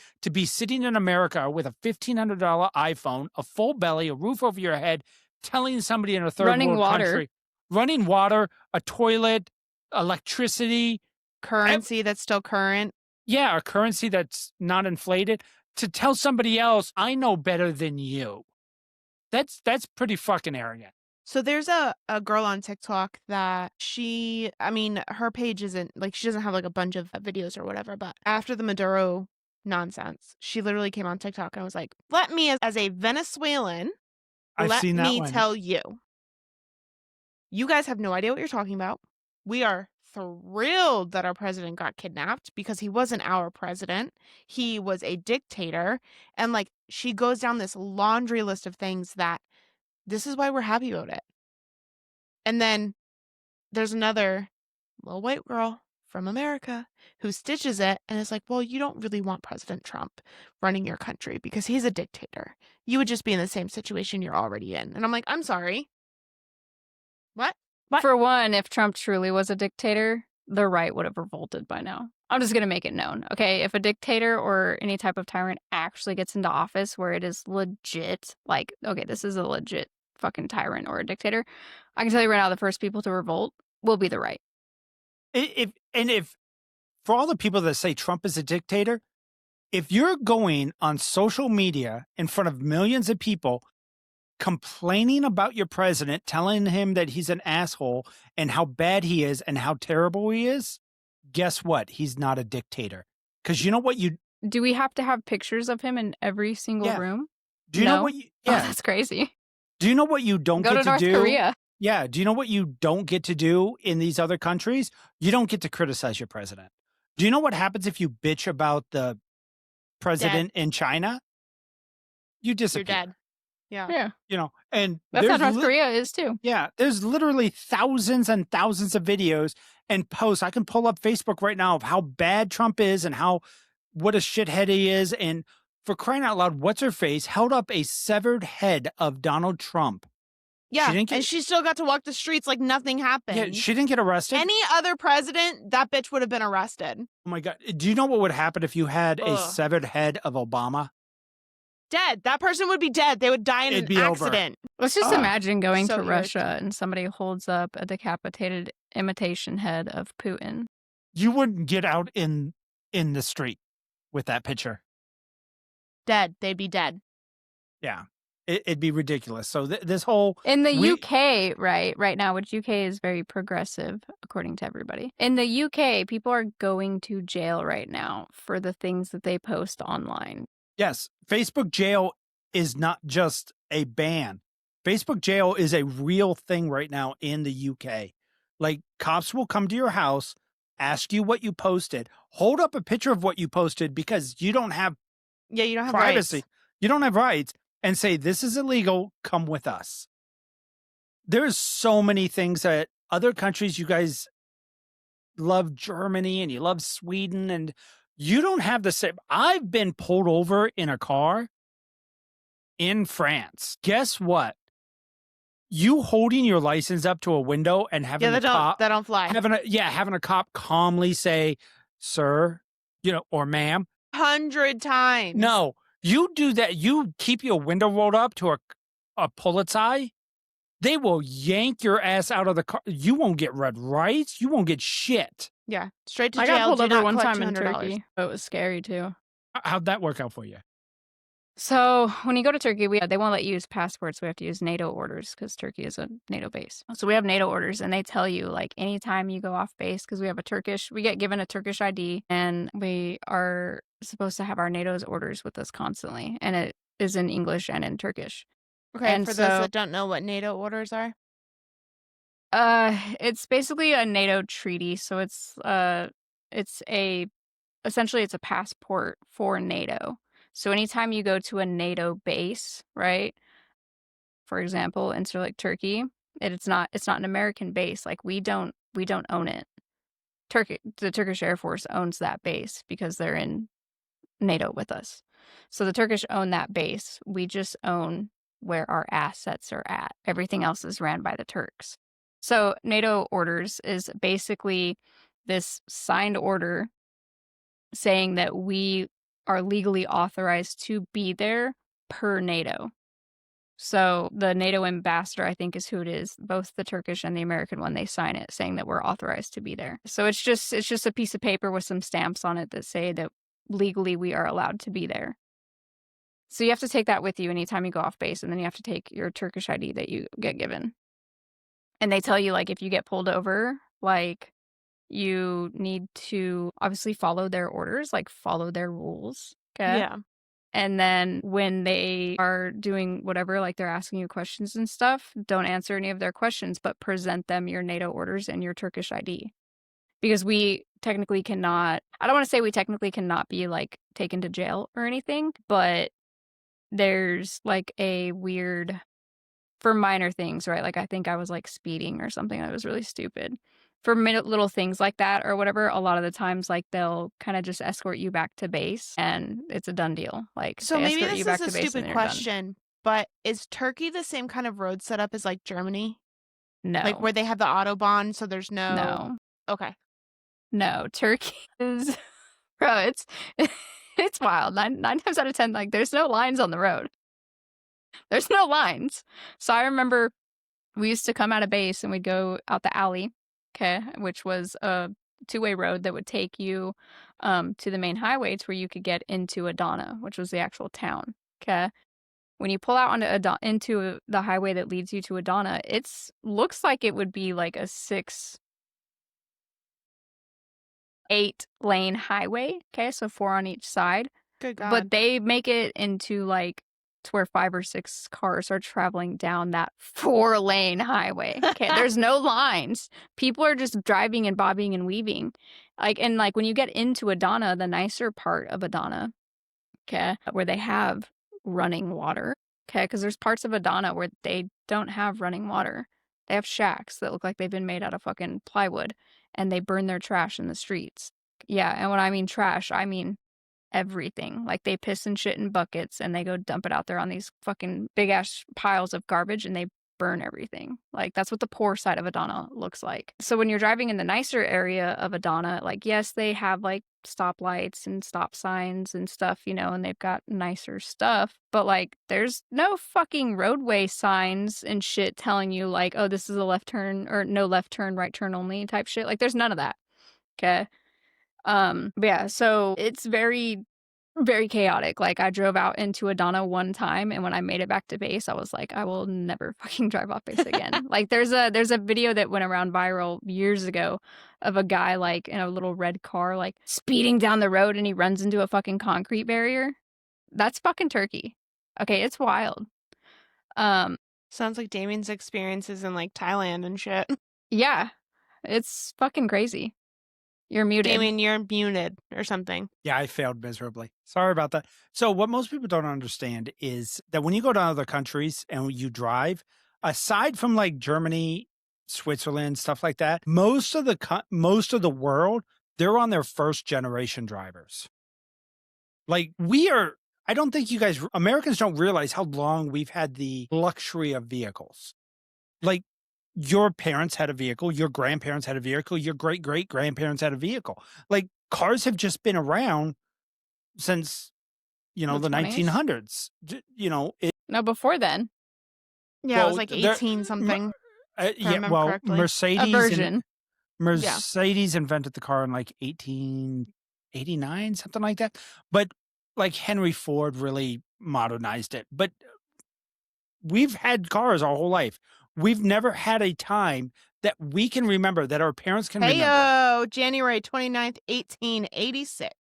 sitting in America with a $1,500 iPhone, a full belly, a roof over your head, telling somebody in a third world country, running water, a toilet, electricity, currency that's still current. Yeah, a currency that's not inflated, to tell somebody else, I know better than you. That's pretty fucking arrogant. So there's a girl on TikTok that her page isn't, like, she doesn't have, like, a bunch of videos or whatever, but after the Maduro nonsense, she literally came on TikTok and was like, let me, as a Venezuelan, let me tell you, you guys have no idea what you're talking about. We are thrilled that our president got kidnapped because he wasn't our president. He was a dictator. And, like, she goes down this laundry list of things that this is why we're happy about it. And then there's another little white girl from America who stitches it and is like, well, you don't really want President Trump running your country because he's a dictator. You would just be in the same situation you're already in. And I'm like, I'm sorry. What? For one, if Trump truly was a dictator, the right would have revolted by now. I'm just going to make it known, okay? If a dictator or any type of tyrant actually gets into office where it is legit, like, okay, this is a legit fucking tyrant or a dictator, I can tell you right now, the first people to revolt will be the right. If for all the people that say Trump is a dictator, if you're going on social media in front of millions of people complaining about your president, telling him that he's an asshole and how bad he is and how terrible he is, guess what? He's not a dictator. Because you know what you... Do we have to have pictures of him in every single room? Do you know what you... Yeah. Oh, that's crazy. Do you know what you don't get to do? Go to North Korea. Yeah. Do you know what you don't get to do in these other countries? You don't get to criticize your president. Do you know what happens if you bitch about the president in China? You You're disappear. dead. Yeah. Yeah. You know, and That's how there's North Korea is too. yeah, there's literally thousands and thousands of videos and posts. I can pull up Facebook right now of how bad Trump is and how what a shithead he is. And for crying out loud, what's her face held up a severed head of Donald Trump. Yeah, didn't get- and she still got to walk the streets like nothing happened. Yeah, she didn't get arrested. Any other president, that bitch would have been arrested. Oh my God. Do you know what would happen if you had a Ugh. severed head of Obama? Dead. That person would be dead. They would die in It'd an be over. accident. Let's just imagine going so to huge. Russia and somebody holds up a decapitated imitation head of Putin. You wouldn't get out in the street with that picture. Dead. They'd be dead. Yeah. It'd be ridiculous. So this whole In the UK, right now, which UK is very progressive, according to everybody. In the UK, people are going to jail right now for the things that they post online. Yes, Facebook jail is not just a ban. Facebook jail is a real thing right now in the UK. Like, cops will come to your house, ask you what you posted, hold up a picture of what you posted because you don't have you don't have privacy. rights. You don't have rights, and say, this is illegal, come with us. There's so many things that other countries, you guys love Germany and you love Sweden, and you don't have the same. I've been pulled over in a car in France. Guess what? You holding your license up to a window and having that don't fly. Having a cop calmly say, sir, or ma'am. 100 times. No, you do that. You keep your window rolled up to a Polizei. They will yank your ass out of the car. You won't get red rights. You won't get shit. Yeah, straight to I jail. got pulled Do over not one collect time in $200. Turkey. It was scary too. How'd that work out for you? So when you go to Turkey, they won't let you use passports. We have to use NATO orders because Turkey is a NATO base. So we have NATO orders, and they tell you like anytime you go off base, because we get given a Turkish ID, and we are supposed to have our NATO's orders with us constantly, and it is in English and in Turkish. Okay, And for so, those that don't know what NATO orders are. it's basically a NATO treaty. So essentially it's a passport for NATO. So anytime you go to a NATO base, right? For example, in like Turkey, it's not an American base. Like we don't own it. The Turkish Air Force owns that base because they're in NATO with us. So the Turkish own that base. We just own where our assets are at. Everything else is ran by the Turks. So NATO orders is basically this signed order saying that we are legally authorized to be there per NATO. So the NATO ambassador, I think, is who it is. Both the Turkish and the American one, they sign it saying that we're authorized to be there. So it's just a piece of paper with some stamps on it that say that legally we are allowed to be there. So you have to take that with you anytime you go off base, and then you have to take your Turkish ID that you get given. And they tell you, like, if you get pulled over, like, you need to obviously follow their orders, like follow their rules. Okay. Yeah. And then when they are doing whatever, like they're asking you questions and stuff, don't answer any of their questions, but present them your NATO orders and your Turkish ID. Because we technically cannot, I don't want to say we technically cannot be like taken to jail or anything, but there's like a weird, for minor things, right? Like I think I was like speeding or something that was really stupid. For little things like that or whatever, a lot of the times, like, they'll kind of just escort you back to base, and it's a done deal. Like, So they maybe escort this you back is a to base and stupid then you're done. question, but is Turkey the same kind of road setup as like Germany? No. Like where they have the Autobahn, so there's no. No. Okay. No. Turkey is, bro, it's wild. Nine times out of 10, like, there's no lines on the road. There's no lines. So I remember we used to come out of base and we'd go out the alley, okay, which was a two-way road that would take you to the main highway to where you could get into Adana, which was the actual town, okay? When you pull out into the highway that leads you to Adana, it looks like it would be like a 8-lane highway, okay? So 4 on each side. Good God. But they make it into like to where 5 or 6 cars are traveling down that 4-lane highway. Okay, there's no lines. People are just driving and bobbing and weaving. And when you get into Adana, the nicer part of Adana, okay, where they have running water, okay, because there's parts of Adana where they don't have running water. They have shacks that look like they've been made out of fucking plywood, and they burn their trash in the streets. Yeah, and when I mean trash, I mean everything. Like, they piss and shit in buckets, and they go dump it out there on these fucking big-ass piles of garbage, and they burn everything. Like, that's what the poor side of Adana looks like. So when you're driving in the nicer area of Adana, like, yes, they have, like, stoplights and stop signs and stuff, and they've got nicer stuff, but, like, there's no fucking roadway signs and shit telling you, like, oh, this is a left turn, or no left turn, right turn only type shit. Like, there's none of that. Okay? But yeah, so it's very, very chaotic. Like, I drove out into Adana one time, and when I made it back to base, I was like, I will never fucking drive off base again. Like, there's a video that went around viral years ago of a guy, like, in a little red car, like, speeding down the road, and he runs into a fucking concrete barrier. That's fucking Turkey. Okay, it's wild. Sounds like Damien's experiences in like Thailand and shit. Yeah, it's fucking crazy. You're muted. Damien, you're muted or something. Yeah, I failed miserably. Sorry about that. So what most people don't understand is that when you go to other countries and you drive, aside from like Germany, Switzerland, stuff like that, most of the world, they're on their first generation drivers. Like, I don't think Americans don't realize how long we've had the luxury of vehicles. Like, your parents had a vehicle, your grandparents had a vehicle, your great-great-grandparents had a vehicle. Like, cars have just been around since, the 20s? 1900s. No, before then. Yeah, it was like 18 something. Correctly. A Mercedes version. Mercedes invented the car in like 1889, something like that. But like Henry Ford really modernized it. But we've had cars our whole life. We've never had a time that we can remember, that our parents can remember. Heyo, January 29th, 1886.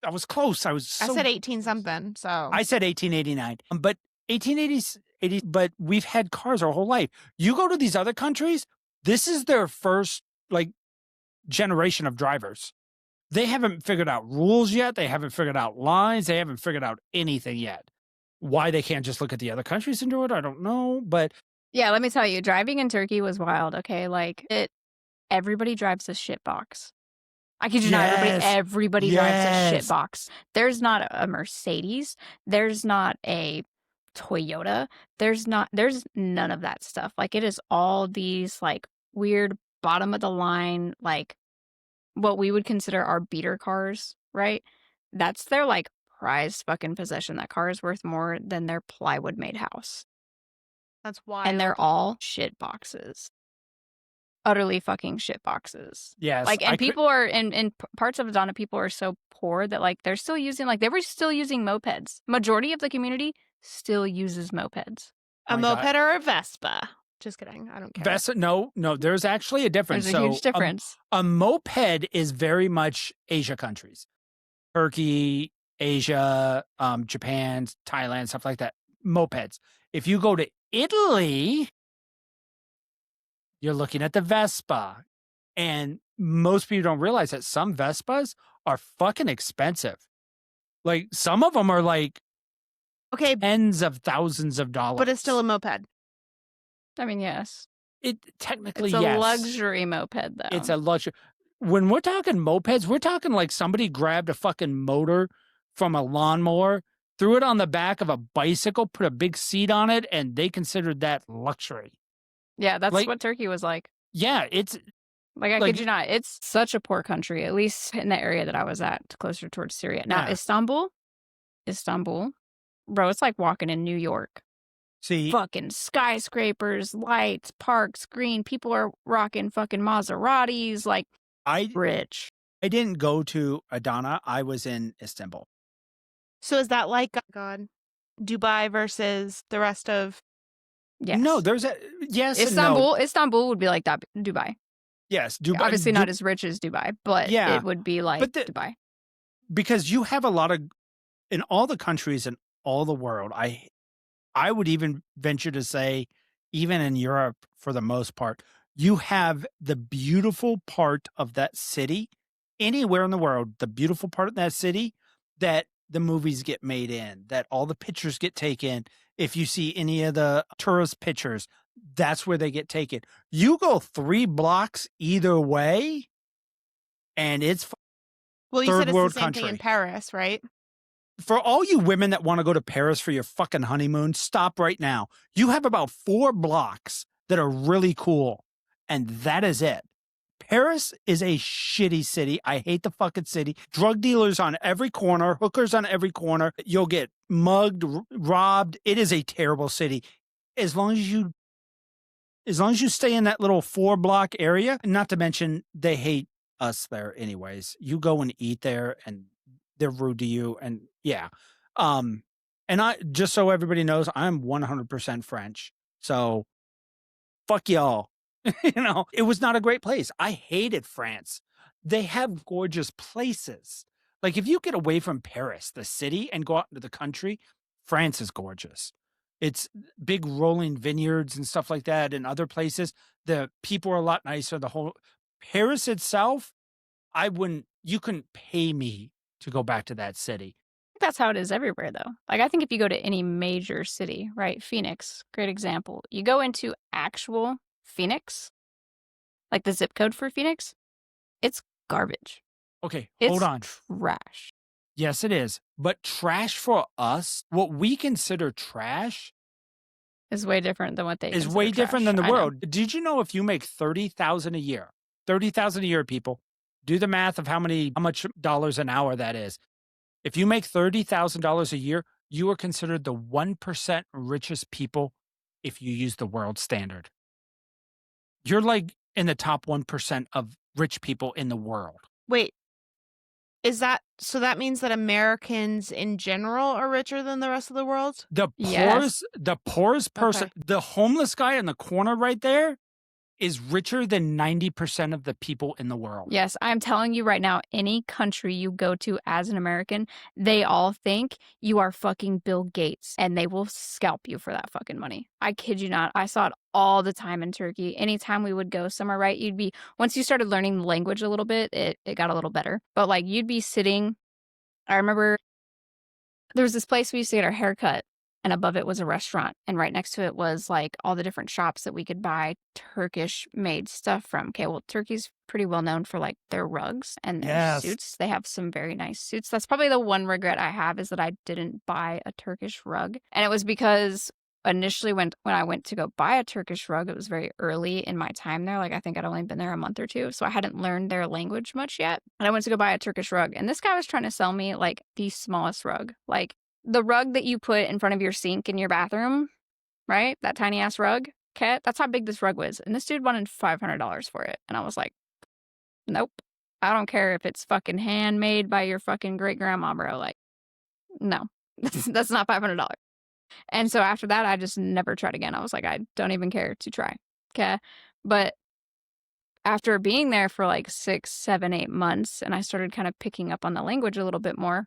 I was close. I said 18 something, so. I said 1889. But 1880s, but we've had cars our whole life. You go to these other countries, this is their first, like, generation of drivers. They haven't figured out rules yet. They haven't figured out lines. They haven't figured out anything yet. Why they can't just look at the other countries and do it, I don't know, but... Yeah, let me tell you, driving in Turkey was wild, okay? Like, everybody drives a shitbox. I kid you not, everybody drives a shitbox. There's not a Mercedes. There's not a Toyota. There's none of that stuff. Like, it is all these, like, weird bottom of the line, like, what we would consider our beater cars, right? That's their, like, prized fucking possession. That car is worth more than their plywood made house. That's wild. And they're all shit boxes. Utterly fucking shit boxes. Yes. Like, and people are in parts of Adana, people are so poor that, like, they're still using, like, they were still using mopeds. Majority of the community still uses mopeds. A moped or a Vespa? Just kidding. I don't care. Vespa, no, there's actually a difference. There's a huge difference. A moped is very much Asia countries. Turkey, Asia, Japan, Thailand, stuff like that. Mopeds. If you go to Italy, you're looking at the Vespa. And most people don't realize that some Vespas are fucking expensive. Like, some of them are like tens of thousands of dollars. But it's still a moped. I mean, yes. It technically, it's a luxury moped, though. It's a luxury. When we're talking mopeds, we're talking like somebody grabbed a fucking motor from a lawnmower, threw it on the back of a bicycle, put a big seat on it, and they considered that luxury. Yeah, that's like, what Turkey was like. Yeah, it's... Like, I kid you not, it's such a poor country, at least in the area that I was at, closer towards Syria. Now, Istanbul, bro, it's like walking in New York. See, fucking skyscrapers, lights, parks, green. People are rocking fucking Maseratis, like, rich. I didn't go to Adana. I was in Istanbul. So is that like, Dubai versus the rest of... Yes. No, there's a... Yes Istanbul, and no. Istanbul would be like that, Dubai. Yes, Dubai. Obviously not as rich as Dubai, but it would be like Dubai. Because you have a lot of... In all the countries in all the world, I would even venture to say, even in Europe, for the most part, you have the beautiful part of that city, anywhere in the world, the beautiful part of that city that the movies get made in, that all the pictures get taken. If you see any of the tourist pictures, that's where they get taken. You go 3 blocks either way, and it's Well, you said third it's the world same thing in country. Paris, right? For all you women that want to go to Paris for your fucking honeymoon, stop right now. You have about 4 blocks that are really cool, and that is it. Paris is a shitty city. I hate the fucking city. Drug dealers on every corner, hookers on every corner. You'll get mugged, robbed. It is a terrible city. As long as you stay in that little 4 block area, not to mention they hate us there anyways. You go and eat there and they're rude to you. And yeah. And I, just so everybody knows, I'm 100% French. So fuck y'all. It was not a great place. I hated France. They have gorgeous places. Like if you get away from Paris, the city, and go out into the country, France is gorgeous. It's big rolling vineyards and stuff like that. And other places, the people are a lot nicer. The whole Paris itself, you couldn't pay me to go back to that city. That's how it is everywhere, though. Like, I think if you go to any major city, right? Phoenix, great example. You go into actual Phoenix, like the zip code for Phoenix, it's garbage. Okay, It's hold on. trash. Yes, it is. But trash for us, what we consider trash, Is way different than what they is consider way different trash. than the I know. world. Did you know if you make 30,000 a year, 30,000 a year, people, do the math of how much dollars an hour that is. If you make $30,000 a year, you are considered the 1% richest people if you use the world standard. You're like in the top 1% of rich people in the world. Wait, so that means that Americans in general are richer than the rest of the world? Yes. The poorest person, the homeless guy in the corner right there is richer than 90% of the people in the world. Yes, I'm telling you right now, any country you go to as an American, they all think you are fucking Bill Gates and they will scalp you for that fucking money. I kid you not. I saw it all the time in Turkey. Anytime we would go somewhere, right, once you started learning the language a little bit, it got a little better. But like you'd be sitting, I remember there was this place we used to get our hair cut, and above it was a restaurant, and right next to it was like all the different shops that we could buy Turkish made stuff from. Okay, well, Turkey's pretty well known for like their rugs and their suits. They have some very nice suits. That's probably the one regret I have, is that I didn't buy a Turkish rug. And it was because initially when I went to go buy a Turkish rug, it was very early in my time there. Like I think I'd only been there a month or two, so I hadn't learned their language much yet. And I went to go buy a Turkish rug, and this guy was trying to sell me like the smallest rug, like the rug that you put in front of your sink in your bathroom, right? That tiny ass rug. Okay, that's how big this rug was. And this dude wanted $500 for it. And I was like, nope. I don't care if it's fucking handmade by your fucking great grandma, bro. Like, no, that's not $500. And so after that, I just never tried again. I was like, I don't even care to try. Okay. But after being there for like 6, 7, 8 months, and I started kind of picking up on the language a little bit more,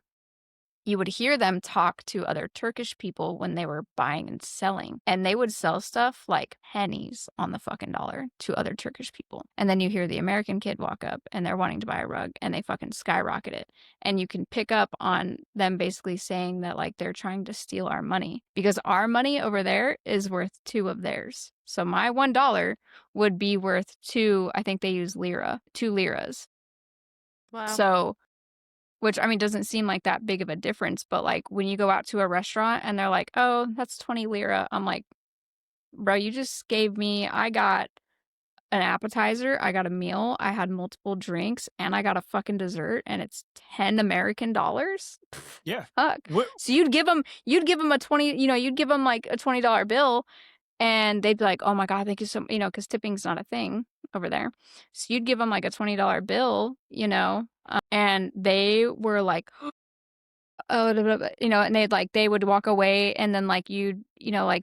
you would hear them talk to other Turkish people when they were buying and selling. And they would sell stuff like pennies on the fucking dollar to other Turkish people. And then you hear the American kid walk up and they're wanting to buy a rug and they fucking skyrocket it. And you can pick up on them basically saying that like they're trying to steal our money, because our money over there is worth 2 of theirs. So my $1 would be worth 2, I think they use lira, 2 liras. Wow. So, which, I mean, doesn't seem like that big of a difference, but like when you go out to a restaurant and they're like, oh, that's 20 lira. I'm like, bro, you just gave me, I got an appetizer, I got a meal, I had multiple drinks, and I got a fucking dessert, and it's 10 American dollars. Yeah. Fuck. So you'd give them a 20, you'd give them like a $20 bill, and they'd be like, oh my God, thank you so much, because tipping's not a thing over there. So you'd give them like a $20 bill, and they were like, oh, and they would walk away, and then like you'd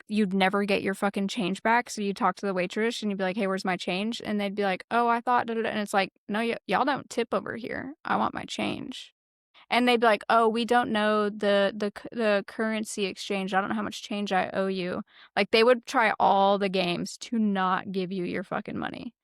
never get your fucking change back. So you talk to the waitress and you'd be like, hey, where's my change? And they'd be like, oh, I thought, and it's like, no, y'all don't tip over here. I want my change. And they'd be like, "Oh, we don't know the currency exchange. I don't know how much change I owe you." Like, they would try all the games to not give you your fucking money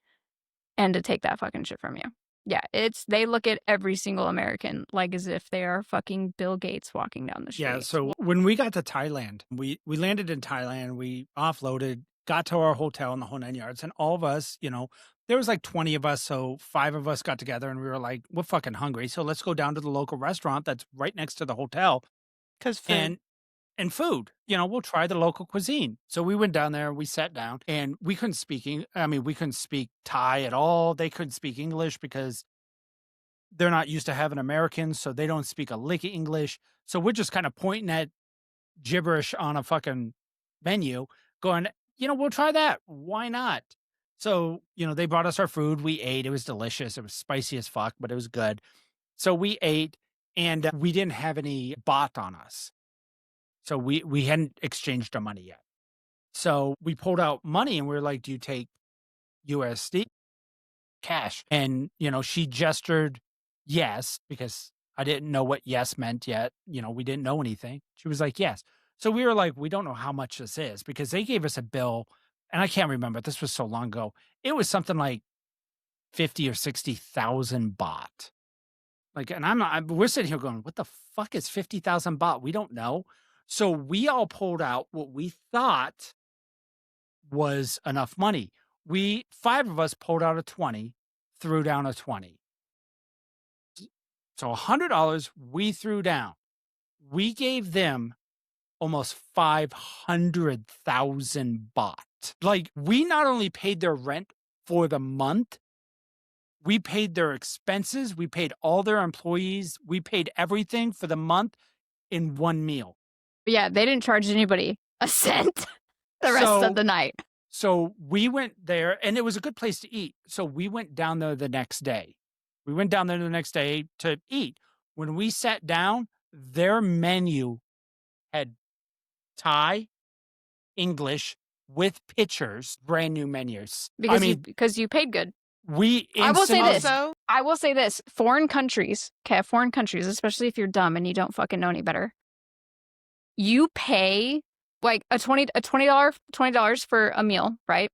and to take that fucking shit from you. Yeah, they look at every single American like as if they are fucking Bill Gates walking down the street. Yeah, so when we got to Thailand, we landed in Thailand, we offloaded, got to our hotel in the whole 9 yards, and all of us, there was like 20 of us, so 5 of us got together and we were like, "We're fucking hungry, so let's go down to the local restaurant that's right next to the hotel 'Cause food. and food. We'll try the local cuisine." So we went down there, we sat down, and we couldn't speak we couldn't speak Thai at all. They couldn't speak English because they're not used to having Americans, so they don't speak a lick of English. So we're just kind of pointing at gibberish on a fucking menu, going, "We'll try that. Why not?" So, they brought us our food. We ate. It was delicious. It was spicy as fuck, but it was good. So we ate, and we didn't have any baht on us. So we hadn't exchanged our money yet. So we pulled out money and we were like, "Do you take USD cash?" And, she gestured yes, because I didn't know what yes meant yet. We didn't know anything. She was like, "Yes." So we were like, "We don't know how much this is," because they gave us a bill, and I can't remember. This was so long ago. It was something like 50 or 60,000 baht. Like, and we're sitting here going, "What the fuck is 50,000 baht?" We don't know. So we all pulled out what we thought was enough money. 5 of us pulled out a 20, threw down a 20. So $100 we threw down. We gave them almost 500,000 baht. Like, we not only paid their rent for the month, we paid their expenses, we paid all their employees, we paid everything for the month in one meal. But yeah, they didn't charge anybody a cent the rest of the night. So we went there, and it was a good place to eat. So we went down there the next day. We went down there the next day to eat. When we sat down, their menu had Thai, English, with pictures, brand new menus. Because you paid good. I will say this. I will say this. Foreign countries, especially if you're dumb and you don't fucking know any better, you pay like a $20 for a meal, right?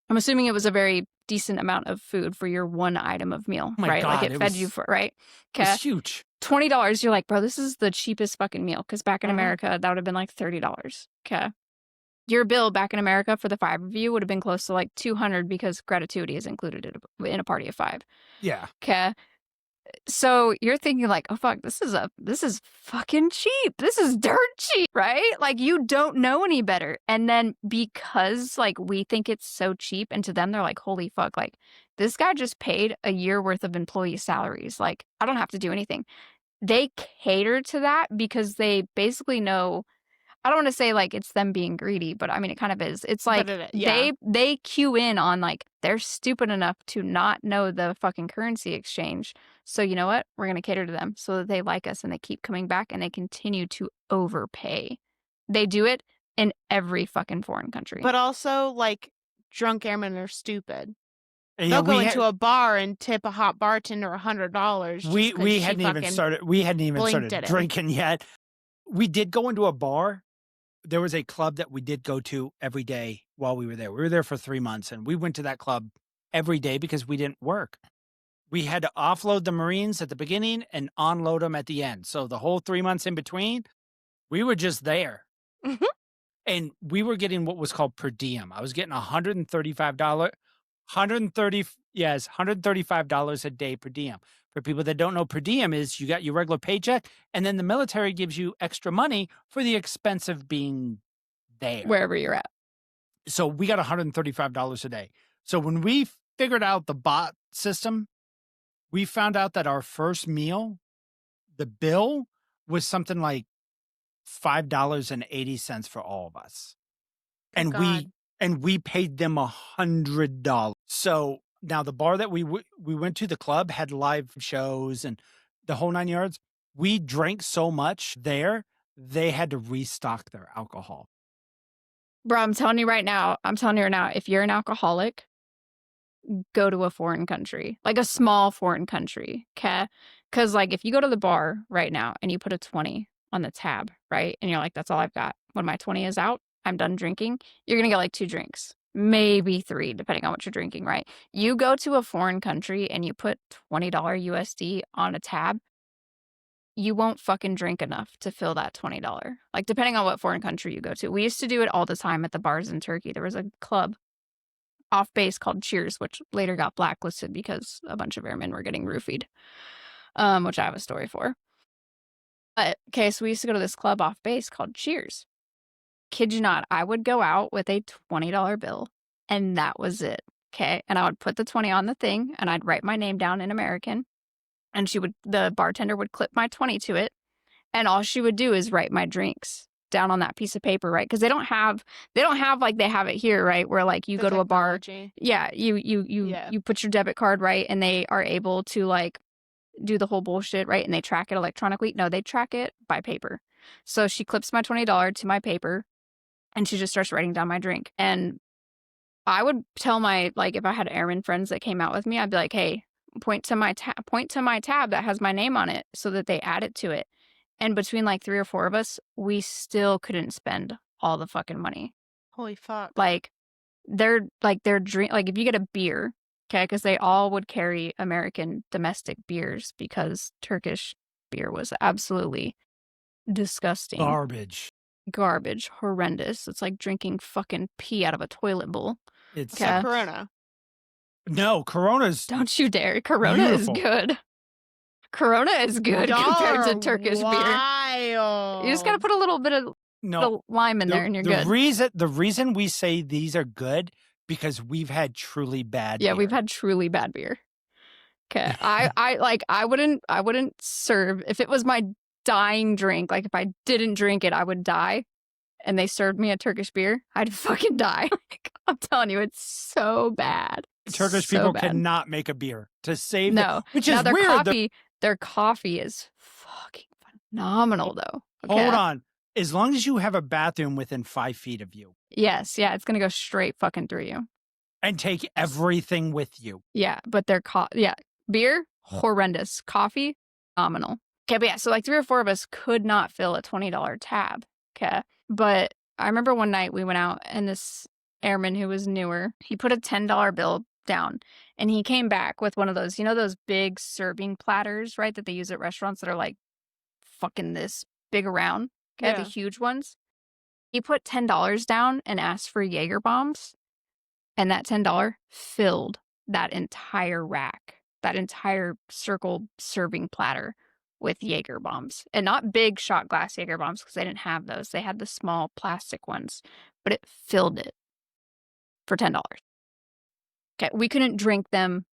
I'm assuming it was a very decent amount of food for your one item of meal, Oh my right? God, Like it fed you for, right? It was huge. $20, you're like, bro, this is the cheapest fucking meal. Because back in America, that would have been like $30. Okay. Your bill back in America for the 5 of you would have been close to like $200 because gratuity is included in a party of 5. Yeah. Okay. So you're thinking like, oh fuck, this is fucking cheap. This is dirt cheap, right? Like, you don't know any better. And then because like we think it's so cheap, and to them they're like, holy fuck, like this guy just paid a year worth of employee salaries. Like, I don't have to do anything. They cater to that because they basically know, I don't want to say like it's them being greedy, but I mean, it kind of is. It's like they cue in on like they're stupid enough to not know the fucking currency exchange. So you know what? We're going to cater to them so that they like us and they keep coming back and they continue to overpay. They do it in every fucking foreign country. But also, like, drunk airmen are stupid. And they'll go into a bar and tip a hot bartender $100. We hadn't even started drinking yet. We did go into a bar. There was a club that we did go to every day while we were there. We were there for 3 months, and we went to that club every day because we didn't work. We had to offload the Marines at the beginning and onload them at the end. So the whole 3 months in between, we were just there. Mhm. And we were getting what was called per diem. I was getting $135 a day per diem. For people that don't know, per diem is you got your regular paycheck, and then the military gives you extra money for the expense of being there. Wherever you're at. So we got $135 a day. So when we figured out the bot system, we found out that our first meal, the bill was something like $5.80 for all of us. And we paid them $100. So now the bar that we went to, the club, had live shows and the whole 9 yards. We drank so much there, they had to restock their alcohol. Bro, I'm telling you right now, if you're an alcoholic, go to a foreign country, like a small foreign country, okay? Because, like, if you go to the bar right now and you put a 20 on the tab, right? And you're like, that's all I've got. When my 20 is out, I'm done drinking. You're going to get like 2 drinks, maybe 3, depending on what you're drinking, right? You go to a foreign country and you put $20 USD on a tab, you won't fucking drink enough to fill that $20. Like, depending on what foreign country you go to. We used to do it all the time at the bars in Turkey. There was a club off base called Cheers, which later got blacklisted because a bunch of airmen were getting roofied, which I have a story for. But, okay, so we used to go to this club off base called Cheers. Kid you not, I would go out with a $20 bill, and that was it, okay? And I would put the 20 on the thing, and I'd write my name down in American, and the bartender would clip my 20 to it, and all she would do is write my drinks down on that piece of paper, right? Because they don't have like they have it here, right? Where like you The go to a bar, technology. yeah, you put your debit card, right, and they are able to like do the whole bullshit, right? And they track it electronically. No, they track it by paper. So she clips my $20 to my paper, and she just starts writing down my drink. And I would tell if I had airman friends that came out with me, I'd be like, hey, point to my tab that has my name on it so that they add it to it. And between like 3 or 4 of us, we still couldn't spend all the fucking money. Holy fuck. Like their drink, like if you get a beer, okay, because they all would carry American domestic beers because Turkish beer was absolutely disgusting. Garbage, horrendous. It's like drinking fucking pee out of a toilet bowl. It's a Corona. No, Corona's. Don't you dare. Corona beautiful. is good. Corona is good compared to Turkish beer. You just gotta put a little bit of the lime in there and you're good. The reason we say these are good because we've had truly bad beer. We've had truly bad beer. Okay. I wouldn't serve if it was my dying drink, like if I didn't drink it, I would die. And they served me a Turkish beer, I'd fucking die. I'm telling you, it's so bad. Turkish people cannot make a beer to save no, which is their weird. Their coffee is fucking phenomenal, though. Okay? Hold on. As long as you have a bathroom within 5 feet of you. Yes, yeah, it's gonna go straight fucking through you. And take everything with you. Yeah, but their beer, horrendous. Coffee, phenomenal. Okay, but yeah, so like 3 or 4 of us could not fill a $20 tab. Okay, but I remember one night we went out and this airman who was newer, he put a $10 bill down and he came back with one of those, those big serving platters, right, that they use at restaurants that are like fucking this big around, okay, the huge ones. He put $10 down and asked for Jaeger bombs, and that $10 filled that entire rack, that entire circle serving platter with Jaeger bombs. And not big shot glass Jaeger bombs because they didn't have those. They had the small plastic ones, but it filled it for $10. Okay, we couldn't drink them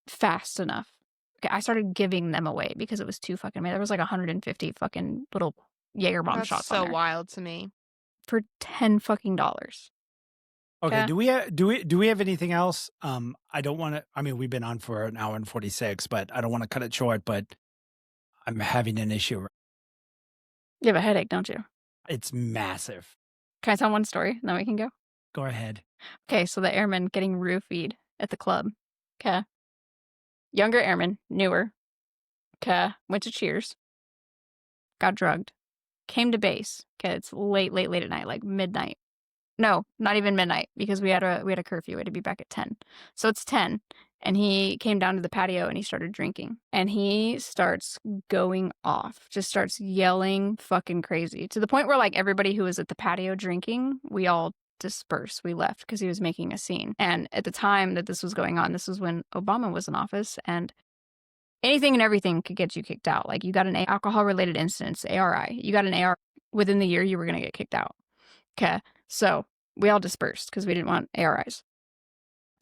fast enough. Okay, I started giving them away because it was too fucking many. There was like 150 fucking little Jaeger bomb shots on there. That's so wild to me. For $10 fucking. Okay, do we have anything else? I don't want to. I mean, we've been on for an hour and 46, but I don't want to cut it short. But I'm having an issue. You have a headache, don't you? It's massive. Can I tell one story and then we can go? Go ahead. Okay, so the airman getting roofied at the club. Okay. Younger airman, newer. Okay. Went to Cheers. Got drugged. Came to base. Okay, it's late at night, like midnight. No, not even midnight because we had a curfew. We had to be back at 10. So it's 10. And he came down to the patio and he started drinking. And he starts going off. Just starts yelling fucking crazy. To the point where like everybody who was at the patio drinking, we all dispersed. We left because he was making a scene. And at the time that this was going on, this was when Obama was in office, and anything and everything could get you kicked out. Like you got an alcohol-related incident, ARI. You got an AR within the year, you were going to get kicked out. Okay, so we all dispersed because we didn't want ARIs.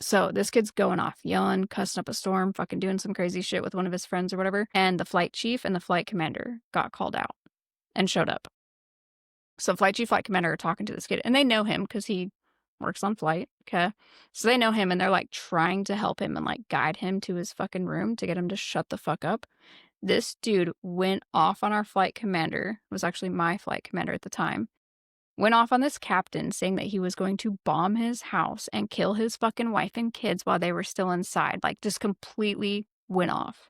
So this kid's going off, yelling, cussing up a storm, fucking doing some crazy shit with one of his friends or whatever. And the flight chief and the flight commander got called out and showed up. So flight chief, flight commander are talking to this kid, and they know him because he works on flight. Okay. So they know him and they're like trying to help him and like guide him to his fucking room to get him to shut the fuck up. This dude went off on our flight commander. It was actually my flight commander at the time. Went off on this captain saying that he was going to bomb his house and kill his fucking wife and kids while they were still inside. Like just completely went off.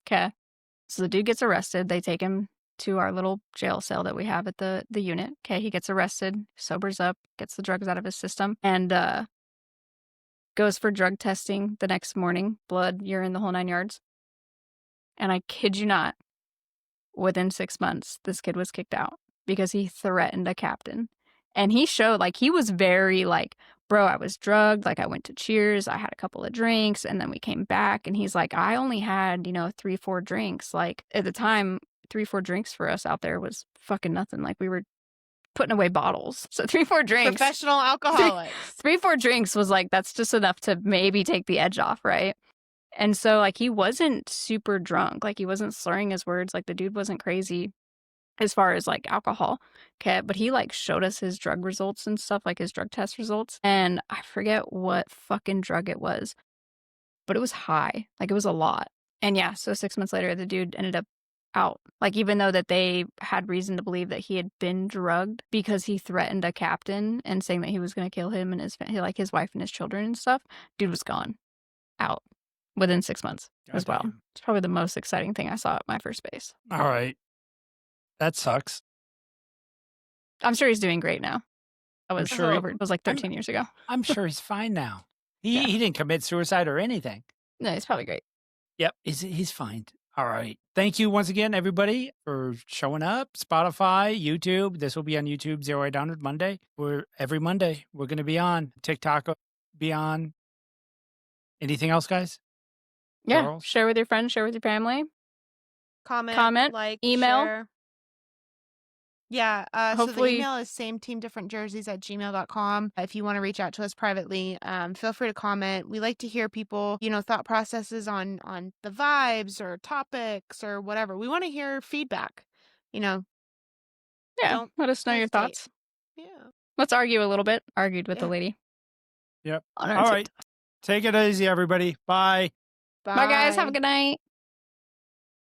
Okay. So the dude gets arrested. They take him to our little jail cell that we have at the unit. Okay, he gets arrested, sobers up, gets the drugs out of his system, and goes for drug testing the next morning, blood, urine, the whole 9 yards. And I kid you not, within 6 months, this kid was kicked out because he threatened a captain. And he showed, like, he was very like, bro, I was drugged. Like, I went to Cheers. I had a couple of drinks and then we came back. And he's like, I only had, 3, 4 drinks. Like, at the time, 3, 4 drinks for us out there was fucking nothing. Like, we were putting away bottles. So 3, 4 drinks. Professional alcoholics. 3, 4 drinks was like, that's just enough to maybe take the edge off, right? And so, like, he wasn't super drunk. Like, he wasn't slurring his words. Like, the dude wasn't crazy as far as, like, alcohol. Okay, but he, like, showed us his drug results and stuff, like, his drug test results. And I forget what fucking drug it was, but it was high. Like, it was a lot. And yeah, so 6 months later, the dude ended up out. Like, even though that they had reason to believe that he had been drugged because he threatened a captain and saying that he was going to kill him and his wife and his children and stuff, dude was gone. Out. Within 6 months as well. Goddamn. It's probably the most exciting thing I saw at my first base. All right. That sucks. I'm sure he's doing great now. That was sure he- over. It was like 13 years ago. I'm sure he's fine now. Yeah. He didn't commit suicide or anything. No, he's probably great. Yep, he's fine. All right. Thank you once again, everybody, for showing up. Spotify, YouTube. This will be on YouTube, 0800 Monday. Every Monday, we're going to be on. TikTok will be on. Anything else, guys? Yeah. Girls? Share with your friends, share with your family. Comment, like, email. share. Yeah, so the Hopefully- email is sameteamdifferentjerseys@gmail.com. If you want to reach out to us privately, feel free to comment. We like to hear people, thought processes on the vibes or topics or whatever. We want to hear feedback. Yeah. Don't Let us know your hesitate. thoughts. Yeah. Let's argue a little bit. Argued with the Yeah. lady. Yep. On our All right. TikTok. Take it easy, everybody. Bye. Bye, guys. Have a good night.